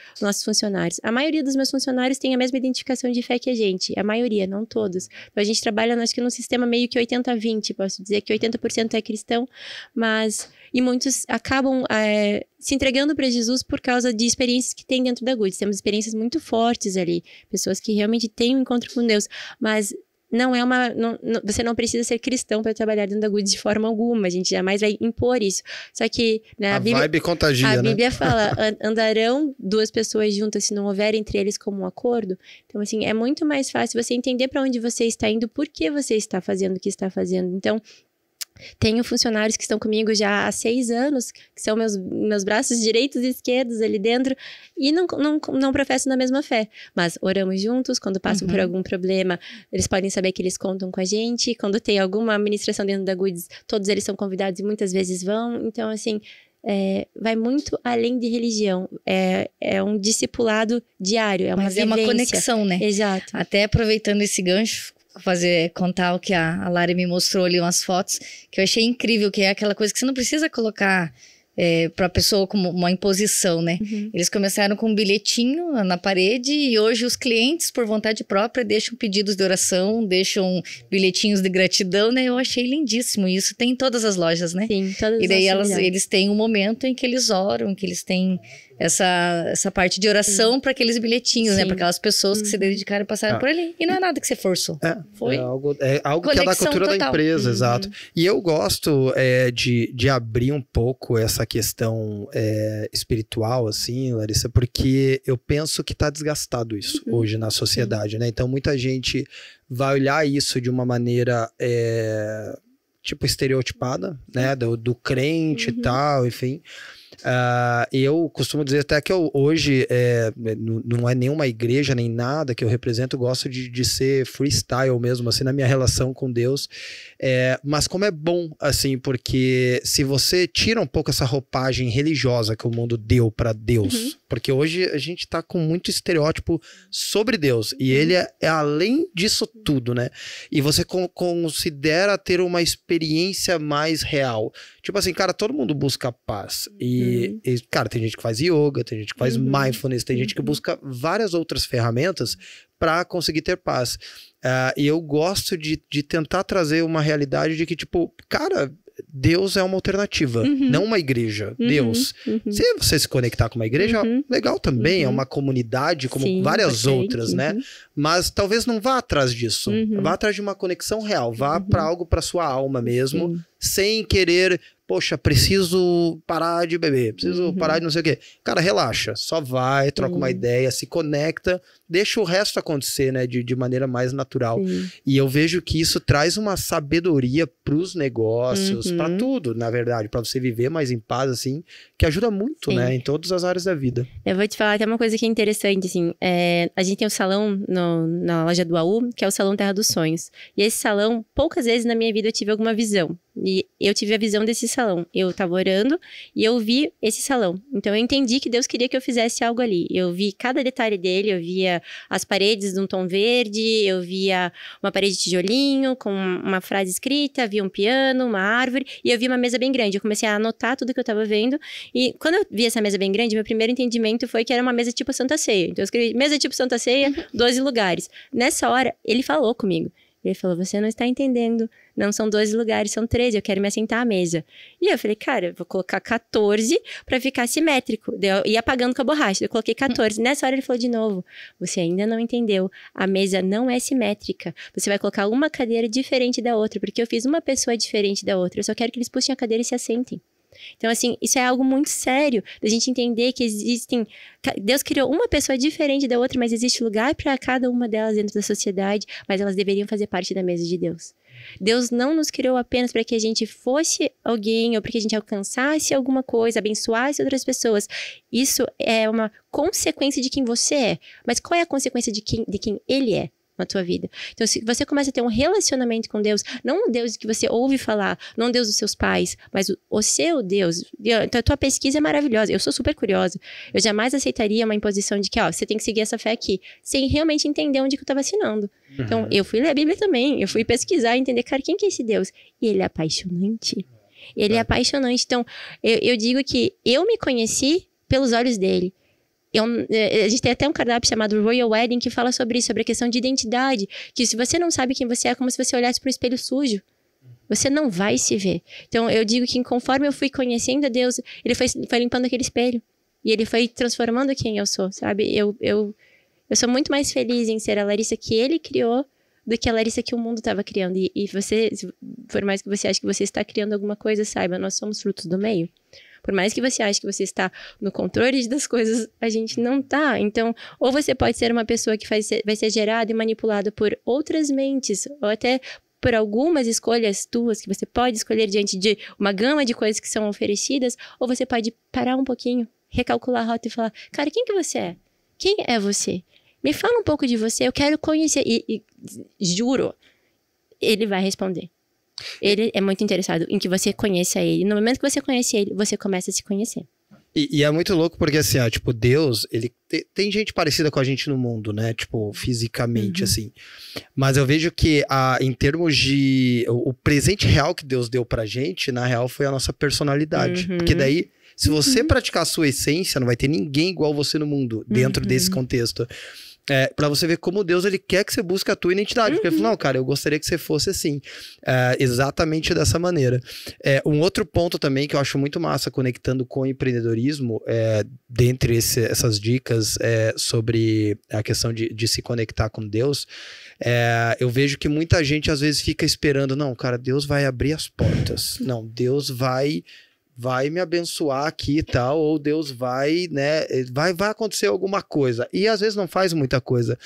Speaker 3: funcionários. A maioria dos meus funcionários tem a mesma identificação de fé que a gente. A maioria, não todos. Então, a gente trabalha, acho que num sistema meio que 80-20. Posso dizer que 80% é cristão, e muitos acabam se entregando para Jesus por causa de experiências que tem dentro da Goods. Temos experiências muito fortes ali. Pessoas que realmente têm um encontro com Deus. Mas não é você não precisa ser cristão para trabalhar dentro da Goods de forma alguma. A gente jamais vai impor isso. Só que
Speaker 1: a vibe contagia,
Speaker 3: a Bíblia fala, andarão duas pessoas juntas se não houver entre eles como um acordo. Então, assim, é muito mais fácil você entender para onde você está indo, por que você está fazendo o que está fazendo. Então, tenho funcionários que estão comigo já há 6 anos, que são meus braços direitos e esquerdos ali dentro, e não professam na mesma fé. Mas oramos juntos, quando passam por algum problema, eles podem saber que eles contam com a gente. Quando tem alguma administração dentro da Goods, todos eles são convidados e muitas vezes vão. Então, assim, vai muito além de religião. É um discipulado diário, é uma vivência.
Speaker 2: Mas é uma conexão, né?
Speaker 3: Exato.
Speaker 2: Até aproveitando esse gancho, contar o que a Lari me mostrou ali, umas fotos que eu achei incrível, que é aquela coisa que você não precisa colocar para a pessoa como uma imposição, né? Eles começaram com um bilhetinho na parede e hoje os clientes, por vontade própria, deixam pedidos de oração, deixam bilhetinhos de gratidão, né? Eu achei lindíssimo. E isso tem em todas as lojas, né?
Speaker 3: Sim, todas.
Speaker 2: E daí eles têm um momento em que eles oram, que eles têm essa parte de oração para aqueles bilhetinhos, né? Para aquelas pessoas que se dedicaram e passaram por ali. E não é nada que você forçou.
Speaker 1: Foi algo que é da cultura total da empresa, exato. E eu gosto de abrir um pouco essa questão espiritual, assim, Larissa, porque eu penso que tá desgastado isso hoje na sociedade, né? Então, muita gente vai olhar isso de uma maneira tipo estereotipada, né? Do crente e tal, enfim. Eu costumo dizer até que eu hoje não é nenhuma igreja nem nada que eu represento, eu gosto de ser freestyle mesmo, assim, na minha relação com Deus, mas como é bom, assim, porque se você tira um pouco essa roupagem religiosa que o mundo deu pra Deus, porque hoje a gente tá com muito estereótipo sobre Deus, e ele é além disso tudo, né? E você considera ter uma experiência mais real. Tipo assim, cara, todo mundo busca paz. E, cara, tem gente que faz yoga, tem gente que faz mindfulness, tem gente que busca várias outras ferramentas para conseguir ter paz. E eu gosto de tentar trazer uma realidade de que, tipo, cara, Deus é uma alternativa, não uma igreja. Deus. Se você se conectar com uma igreja, legal também, é uma comunidade como várias outras, né? Mas talvez não vá atrás disso. Vá atrás de uma conexão real, vá para algo para sua alma mesmo, sem querer, poxa, preciso parar de beber, preciso parar de não sei o quê. Cara, relaxa, só vai, troca uma ideia, se conecta, deixa o resto acontecer, né, de maneira mais natural. E eu vejo que isso traz uma sabedoria pros negócios, pra tudo, na verdade, pra você viver mais em paz, assim, que ajuda muito, né, em todas as áreas da vida.
Speaker 3: Eu vou te falar até uma coisa que é interessante, assim, a gente tem um salão na loja do AU, que é o Salão Terra dos Sonhos. E esse salão, poucas vezes na minha vida eu tive alguma visão. E eu tive a visão desse salão. Eu tava orando e eu vi esse salão. Então eu entendi que Deus queria que eu fizesse algo ali. Eu vi cada detalhe dele, eu via as paredes de um tom verde, eu via uma parede de tijolinho com uma frase escrita, via um piano, uma árvore, e eu vi uma mesa bem grande. Eu comecei a anotar tudo que eu tava vendo, e quando eu vi essa mesa bem grande, meu primeiro entendimento foi que era uma mesa tipo Santa Ceia. Então eu escrevi, mesa tipo Santa Ceia, 12 lugares. Nessa hora, ele falou comigo. Ele falou, você não está entendendo, não são 12 lugares, são 13, eu quero me assentar à mesa. E eu falei, cara, eu vou colocar 14 para ficar simétrico. Eu ia apagando com a borracha, eu coloquei 14. Nessa hora ele falou de novo, você ainda não entendeu, a mesa não é simétrica. Você vai colocar uma cadeira diferente da outra, porque eu fiz uma pessoa diferente da outra. Eu só quero que eles puxem a cadeira e se assentem. Então, assim, isso é algo muito sério, da gente entender que Deus criou uma pessoa diferente da outra, mas existe lugar para cada uma delas dentro da sociedade, mas elas deveriam fazer parte da mesa de Deus. Deus não nos criou apenas para que a gente fosse alguém ou para que a gente alcançasse alguma coisa, abençoasse outras pessoas. Isso é uma consequência de quem você é. Mas qual é a consequência de quem Ele é na tua vida? Então, se você começa a ter um relacionamento com Deus, não um Deus que você ouve falar, não um Deus dos seus pais, mas o seu Deus. Então, a tua pesquisa é maravilhosa. Eu sou super curiosa. Eu jamais aceitaria uma imposição de que, você tem que seguir essa fé aqui, sem realmente entender onde que eu tô vacinando. Então, eu fui ler a Bíblia também. Eu fui pesquisar e entender, cara, quem que é esse Deus? E ele é apaixonante. Ele é apaixonante. Então, eu digo que eu me conheci pelos olhos dele. A gente tem até um cardápio chamado Royal Wedding que fala sobre isso, sobre a questão de identidade. Que se você não sabe quem você é como se você olhasse para um espelho sujo. Você não vai se ver. Então, eu digo que conforme eu fui conhecendo a Deus, ele foi limpando aquele espelho. E ele foi transformando quem eu sou, sabe? Eu sou muito mais feliz em ser a Larissa que ele criou do que a Larissa que o mundo estava criando. E você, por mais que você ache que você está criando alguma coisa, saiba, nós somos frutos do meio. Por mais que você ache que você está no controle das coisas, a gente não tá. Então, ou você pode ser uma pessoa que vai ser gerada e manipulada por outras mentes, ou até por algumas escolhas tuas, que você pode escolher diante de uma gama de coisas que são oferecidas, ou você pode parar um pouquinho, recalcular a rota e falar, cara, quem que você é? Quem é você? Me fala um pouco de você, eu quero conhecer. E juro, ele vai responder. Ele é muito interessado em que você conheça ele. No momento que você conhece ele, você começa a se conhecer.
Speaker 1: E é muito louco porque, assim, tipo, Deus, ele tem gente parecida com a gente no mundo, né? Tipo, fisicamente, assim. Mas eu vejo que, em termos de... O presente real que Deus deu pra gente, na real, foi a nossa personalidade. Porque daí, se você praticar a sua essência, não vai ter ninguém igual você no mundo, dentro desse contexto. Pra você ver como Deus, ele quer que você busque a tua identidade. Porque ele falou, não, cara, eu gostaria que você fosse assim. Exatamente dessa maneira. Um outro ponto também que eu acho muito massa, conectando com o empreendedorismo, dentre essas dicas sobre a questão de se conectar com Deus, eu vejo que muita gente às vezes fica esperando, não, cara, Deus vai abrir as portas. Não, Deus vai me abençoar aqui e tal, ou Deus vai, né, vai acontecer alguma coisa. E às vezes não faz muita coisa.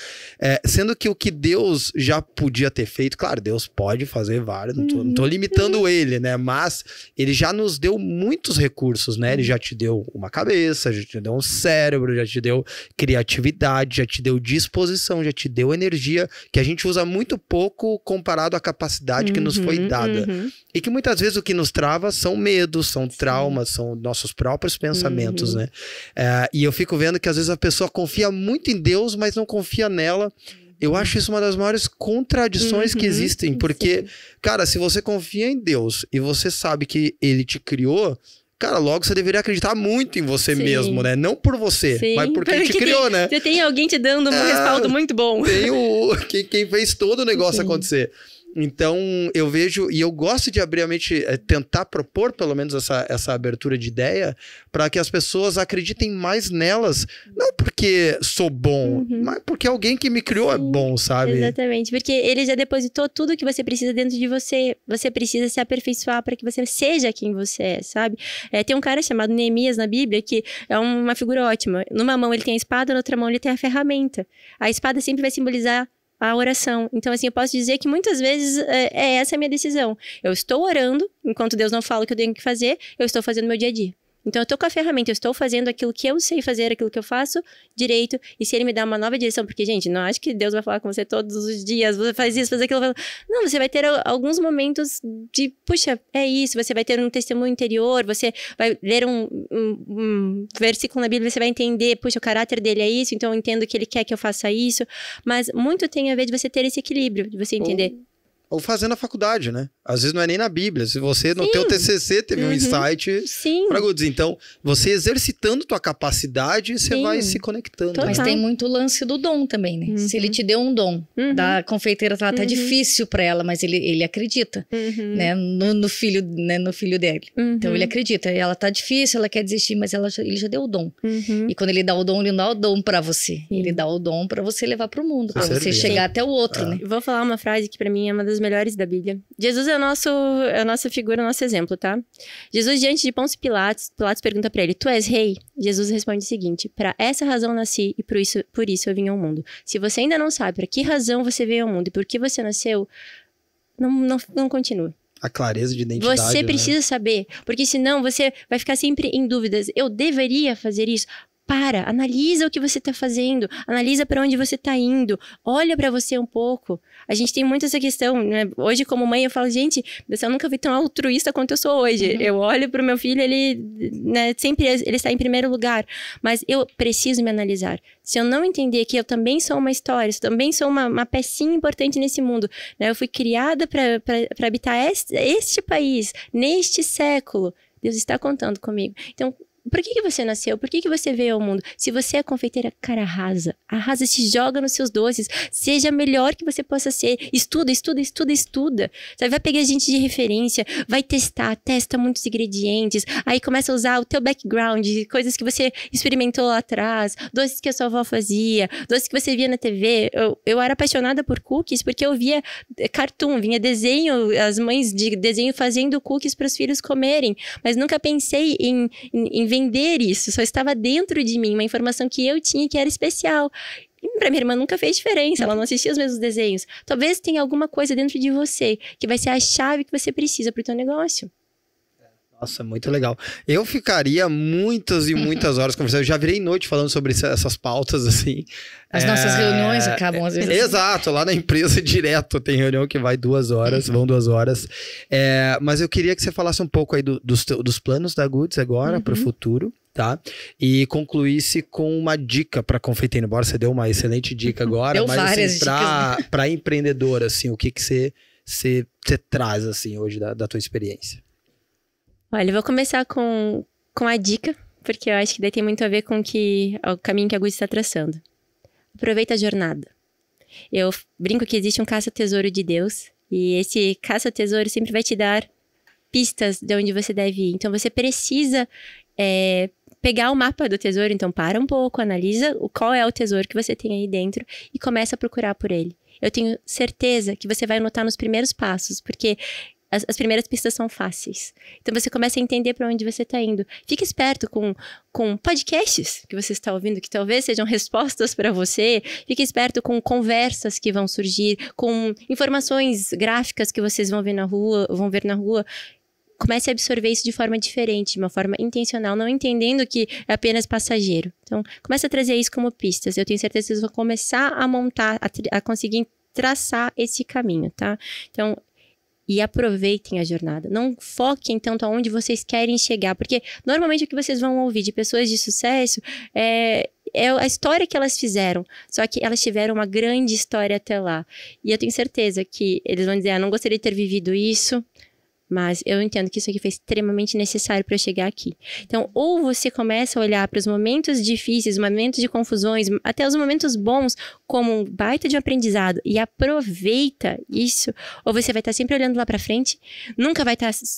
Speaker 1: Sendo que o que Deus já podia ter feito, claro, Deus pode fazer vários, não tô limitando ele, né, mas ele já nos deu muitos recursos, né, ele já te deu uma cabeça, já te deu um cérebro, já te deu criatividade, já te deu disposição, já te deu energia, que a gente usa muito pouco comparado à capacidade que nos foi dada. E que muitas vezes o que nos trava são medos, são traumas, são nossos próprios pensamentos, né? E eu fico vendo que às vezes a pessoa confia muito em Deus, mas não confia nela. Eu acho isso uma das maiores contradições que existem, porque, cara, se você confia em Deus e você sabe que ele te criou, cara, logo você deveria acreditar muito em você mesmo, né? Não por você, mas por quem te criou, né?
Speaker 3: Você tem alguém te dando um respaldo muito bom.
Speaker 1: Tem quem fez todo o negócio acontecer. Então, eu vejo, e eu gosto de abrir a mente, tentar propor pelo menos essa abertura de ideia, para que as pessoas acreditem mais nelas, não porque sou bom, mas porque alguém que me criou é bom, sabe?
Speaker 3: Exatamente, porque ele já depositou tudo que você precisa dentro de você. Você precisa se aperfeiçoar para que você seja quem você é, sabe? Tem um cara chamado Neemias na Bíblia, que é uma figura ótima. Numa mão ele tem a espada, na outra mão ele tem a ferramenta. A espada sempre vai simbolizar a oração. Então, assim, eu posso dizer que muitas vezes essa a minha decisão. Eu estou orando, enquanto Deus não fala o que eu tenho que fazer, eu estou fazendo meu dia a dia. Então, eu estou com a ferramenta, eu estou fazendo aquilo que eu sei fazer, aquilo que eu faço direito, e se ele me dá uma nova direção, porque, gente, não acho que Deus vai falar com você todos os dias, você faz isso, faz aquilo, não, você vai ter alguns momentos de, puxa, é isso, você vai ter um testemunho interior, você vai ler um versículo na Bíblia, você vai entender, puxa, o caráter dele é isso, então eu entendo que ele quer que eu faça isso, mas muito tem a ver de você ter esse equilíbrio, de você entender.
Speaker 1: Ou fazendo a faculdade, né? Às vezes não é nem na Bíblia. Se você, no teu TCC, teve um insight para Goods. Então, você exercitando tua capacidade, você vai se conectando.
Speaker 2: Mas tem muito lance do dom também, né? Se ele te deu um dom, da confeiteira tá difícil para ela, mas ele acredita, né? No filho dele. Então, ele acredita. Ela tá difícil, ela quer desistir, mas ele já deu o dom. E quando ele dá o dom, ele não dá o dom para você. Ele dá o dom para você levar pro mundo, para você chegar até o outro, né?
Speaker 3: Vou falar uma frase que para mim é uma das melhores da Bíblia. Jesus é a nossa figura, o nosso exemplo, tá? Jesus, diante de Pôncio Pilatos pergunta pra ele, tu és rei? Jesus responde o seguinte, para essa razão nasci e por isso eu vim ao mundo. Se você ainda não sabe para que razão você veio ao mundo e por que você nasceu, não continue.
Speaker 1: A clareza de identidade.
Speaker 3: Você precisa saber, porque senão você vai ficar sempre em dúvidas. Eu deveria fazer isso? Analisa o que você está fazendo, analisa para onde você está indo, olha para você um pouco. A gente tem muito essa questão, né? Hoje como mãe eu falo, gente, eu nunca vi tão altruísta quanto eu sou hoje. Eu olho para o meu filho, ele, né, sempre ele está em primeiro lugar, mas eu preciso me analisar. Se eu não entender que eu também sou uma história, eu também sou uma pecinha importante nesse mundo, né? Eu fui criada para habitar este país, neste século, Deus está contando comigo. Então, por que você nasceu? Por que você veio ao mundo? Se você é confeiteira, cara, arrasa, se joga nos seus doces, seja melhor que você possa ser, estuda. Você vai pegar gente de referência, vai testa muitos ingredientes, aí começa a usar o teu background, coisas que você experimentou lá atrás, doces que a sua avó fazia, doces que você via na TV. Eu era apaixonada por cookies porque eu via cartoon, vinha desenho, as mães de desenho fazendo cookies para os filhos comerem, mas nunca pensei em vender isso, só estava dentro de mim, uma informação que eu tinha que era especial. E pra minha irmã nunca fez diferença, ela não assistia os mesmos desenhos. Talvez tenha alguma coisa dentro de você que vai ser a chave que você precisa pro teu negócio.
Speaker 1: Nossa, muito legal. Eu ficaria muitas e muitas horas conversando. Eu já virei noite falando sobre essas pautas, assim.
Speaker 2: As nossas reuniões acabam às vezes.
Speaker 1: Exato, lá na empresa direto tem reunião que vai 2 horas, vão 2 horas. Mas eu queria que você falasse um pouco aí dos planos da Goods agora, para o futuro, tá? E concluísse com uma dica para confeiteiro. Embora você deu uma excelente dica agora,
Speaker 2: deu
Speaker 1: mas
Speaker 2: várias
Speaker 1: assim, para empreendedor, assim, o que você traz, assim, hoje da tua experiência?
Speaker 3: Olha, eu vou começar com a dica, porque eu acho que daí tem muito a ver com o caminho que a Goods está traçando. Aproveita a jornada. Eu brinco que existe um caça-tesouro de Deus, e esse caça-tesouro sempre vai te dar pistas de onde você deve ir. Então, você precisa pegar o mapa do tesouro, então para um pouco, analisa qual é o tesouro que você tem aí dentro e começa a procurar por ele. Eu tenho certeza que você vai notar nos primeiros passos, porque as primeiras pistas são fáceis. Então, você começa a entender para onde você está indo. Fique esperto com podcasts que você está ouvindo, que talvez sejam respostas para você. Fique esperto com conversas que vão surgir, com informações gráficas que vocês vão ver na rua. Comece a absorver isso de forma diferente, de uma forma intencional, não entendendo que é apenas passageiro. Então, comece a trazer isso como pistas. Eu tenho certeza que vocês vão começar a montar, a conseguir traçar esse caminho, tá? Então, e aproveitem a jornada. Não foquem tanto aonde vocês querem chegar, porque normalmente o que vocês vão ouvir de pessoas de sucesso é a história que elas fizeram, só que elas tiveram uma grande história até lá. E eu tenho certeza que eles vão dizer, não gostaria de ter vivido isso, mas eu entendo que isso aqui foi extremamente necessário para eu chegar aqui. Então, ou você começa a olhar para os momentos difíceis, momentos de confusões, até os momentos bons, como um baita de um aprendizado e aproveita isso, ou você vai estar sempre olhando lá para frente,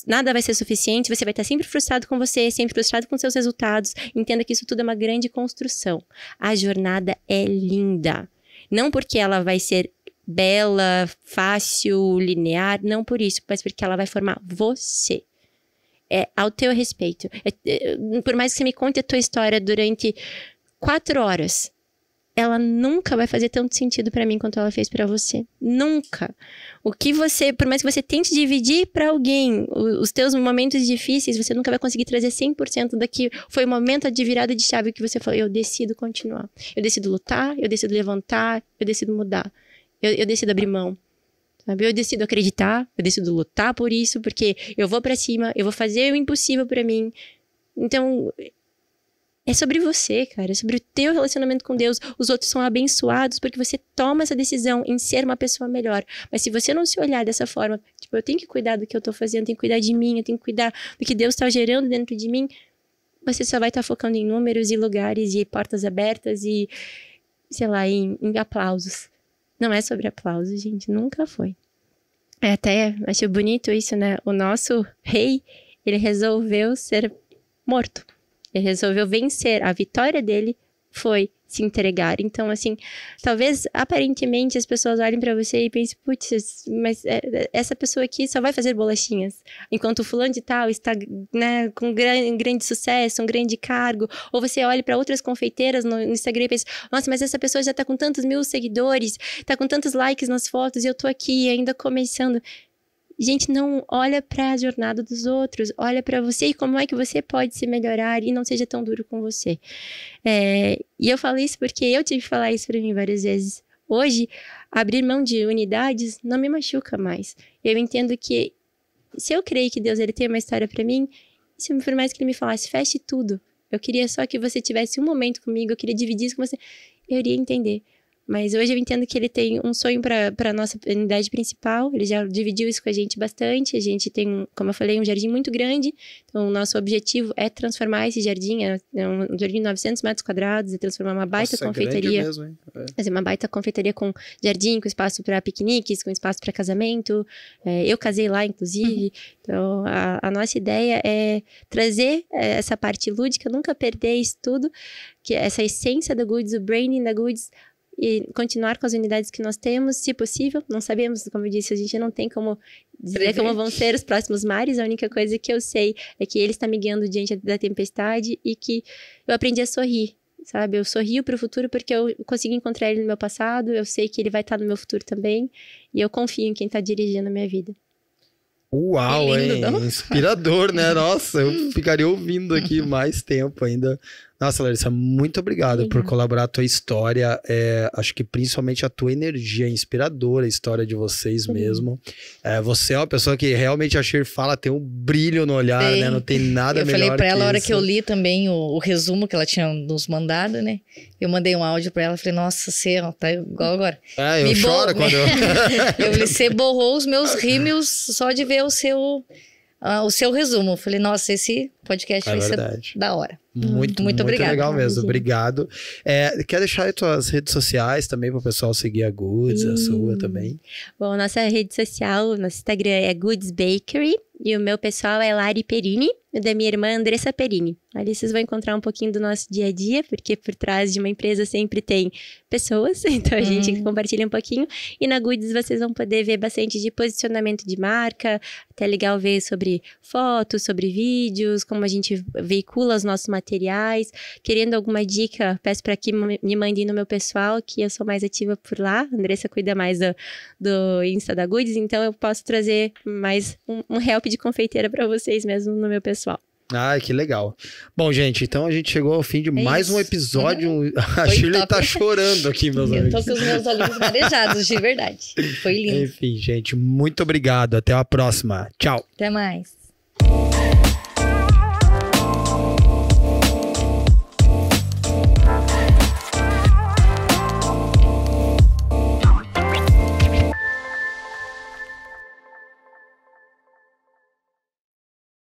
Speaker 3: nada vai ser suficiente, você vai estar sempre frustrado com você, sempre frustrado com seus resultados. Entenda que isso tudo é uma grande construção. A jornada é linda. Não porque ela vai ser bela, fácil, linear, não por isso, mas porque ela vai formar você. É ao teu respeito. Por mais que você me conte a tua história durante 4 horas, ela nunca vai fazer tanto sentido pra mim quanto ela fez pra você. Nunca. Por mais que você tente dividir pra alguém os teus momentos difíceis, você nunca vai conseguir trazer 100% daqui. Foi o momento de virada de chave que você falou, eu decido continuar. Eu decido lutar, eu decido levantar, eu decido mudar. Eu decido abrir mão, sabe? Eu decido acreditar, eu decido lutar por isso, porque eu vou pra cima, eu vou fazer o impossível pra mim. Então, é sobre você, cara, é sobre o teu relacionamento com Deus. Os outros são abençoados porque você toma essa decisão em ser uma pessoa melhor. Mas se você não se olhar dessa forma, tipo, eu tenho que cuidar do que eu tô fazendo, eu tenho que cuidar de mim, eu tenho que cuidar do que Deus tá gerando dentro de mim, você só vai estar focando em números e lugares e portas abertas e, sei lá, em aplausos. Não é sobre aplauso, gente. Nunca foi. Até acho bonito isso, né? O nosso rei, ele resolveu ser morto. Ele resolveu vencer. A vitória dele foi se entregar. Então, assim, talvez aparentemente as pessoas olhem pra você e pensem, putz, mas essa pessoa aqui só vai fazer bolachinhas, enquanto o fulano de tal está, né, com grande sucesso, um grande cargo. Ou você olha para outras confeiteiras no Instagram e pensa, nossa, mas essa pessoa já tá com tantos mil seguidores, tá com tantos likes nas fotos e eu tô aqui ainda começando. Gente, não olha para a jornada dos outros, olha para você e como é que você pode se melhorar e não seja tão duro com você. E eu falo isso porque eu tive que falar isso para mim várias vezes. Hoje, abrir mão de unidades não me machuca mais. Eu entendo que se eu creio que Deus ele tem uma história para mim, se por mais que ele me falasse, feche tudo, eu queria só que você tivesse um momento comigo, eu queria dividir isso com você, eu iria entender. Mas hoje eu entendo que ele tem um sonho para a nossa unidade principal. Ele já dividiu isso com a gente bastante. A gente tem, como eu falei, um jardim muito grande. Então, o nosso objetivo é transformar esse jardim. É um jardim de 900 metros quadrados. É transformar uma baita confeitaria.
Speaker 1: Mesmo, hein?
Speaker 3: Fazer uma baita confeitaria com jardim, com espaço para piqueniques, com espaço para casamento. Eu casei lá, inclusive. Então, a nossa ideia é trazer essa parte lúdica, nunca perder isso tudo. Que essa essência da Goods, o branding da Goods, e continuar com as unidades que nós temos, se possível. Não sabemos, como eu disse, a gente não tem como dizer como vão ser os próximos mares. A única coisa que eu sei é que ele está me guiando diante da tempestade e que eu aprendi a sorrir, sabe? Eu sorrio para o futuro porque eu consegui encontrar ele no meu passado, eu sei que ele vai estar no meu futuro também e eu confio em quem está dirigindo a minha vida.
Speaker 1: Uau,
Speaker 2: lindo,
Speaker 1: hein?
Speaker 2: não?
Speaker 1: Inspirador, né? Nossa, eu ficaria ouvindo aqui mais tempo ainda. Nossa, Larissa, muito obrigado por colaborar a tua história. Acho que principalmente a tua energia é inspiradora, a história de vocês mesmo. Você é uma pessoa que realmente a Cher fala, tem um brilho no olhar, né? Não tem nada melhor que isso.
Speaker 2: Eu falei pra ela, a hora que eu li também o resumo que ela tinha nos mandado, né? Eu mandei um áudio pra ela, falei, nossa, você tá igual agora.
Speaker 1: Eu choro quando eu...
Speaker 2: Eu falei, você borrou os meus rímels só de ver o seu resumo. Eu falei, nossa, esse podcast vai ser da hora.
Speaker 1: Muito
Speaker 2: obrigado.
Speaker 1: Legal mesmo, obrigado. Quer deixar as tuas redes sociais também para o pessoal seguir a Goods, a sua também?
Speaker 3: Bom, nossa rede social, nosso Instagram é Goods Bakery e o meu pessoal é Lari Perini e da minha irmã Andressa Perini. Ali vocês vão encontrar um pouquinho do nosso dia a dia, porque por trás de uma empresa sempre tem pessoas, então a gente compartilha um pouquinho. E na Goods vocês vão poder ver bastante de posicionamento de marca, até legal ver sobre fotos, sobre vídeos, como a gente veicula os nossos materiais. Querendo alguma dica, peço para que me mandem no meu pessoal, que eu sou mais ativa por lá. A Andressa cuida mais do Insta da Goods, então eu posso trazer mais um help de confeiteira para vocês mesmo no meu pessoal.
Speaker 1: Ai, que legal. Bom, gente, então a gente chegou ao fim de mais um episódio. A Shirley tá chorando aqui, meus amigos.
Speaker 2: Eu tô com os meus olhinhos marejados, de verdade. Foi lindo.
Speaker 1: Enfim, gente, muito obrigado. Até a próxima. Tchau.
Speaker 2: Até mais.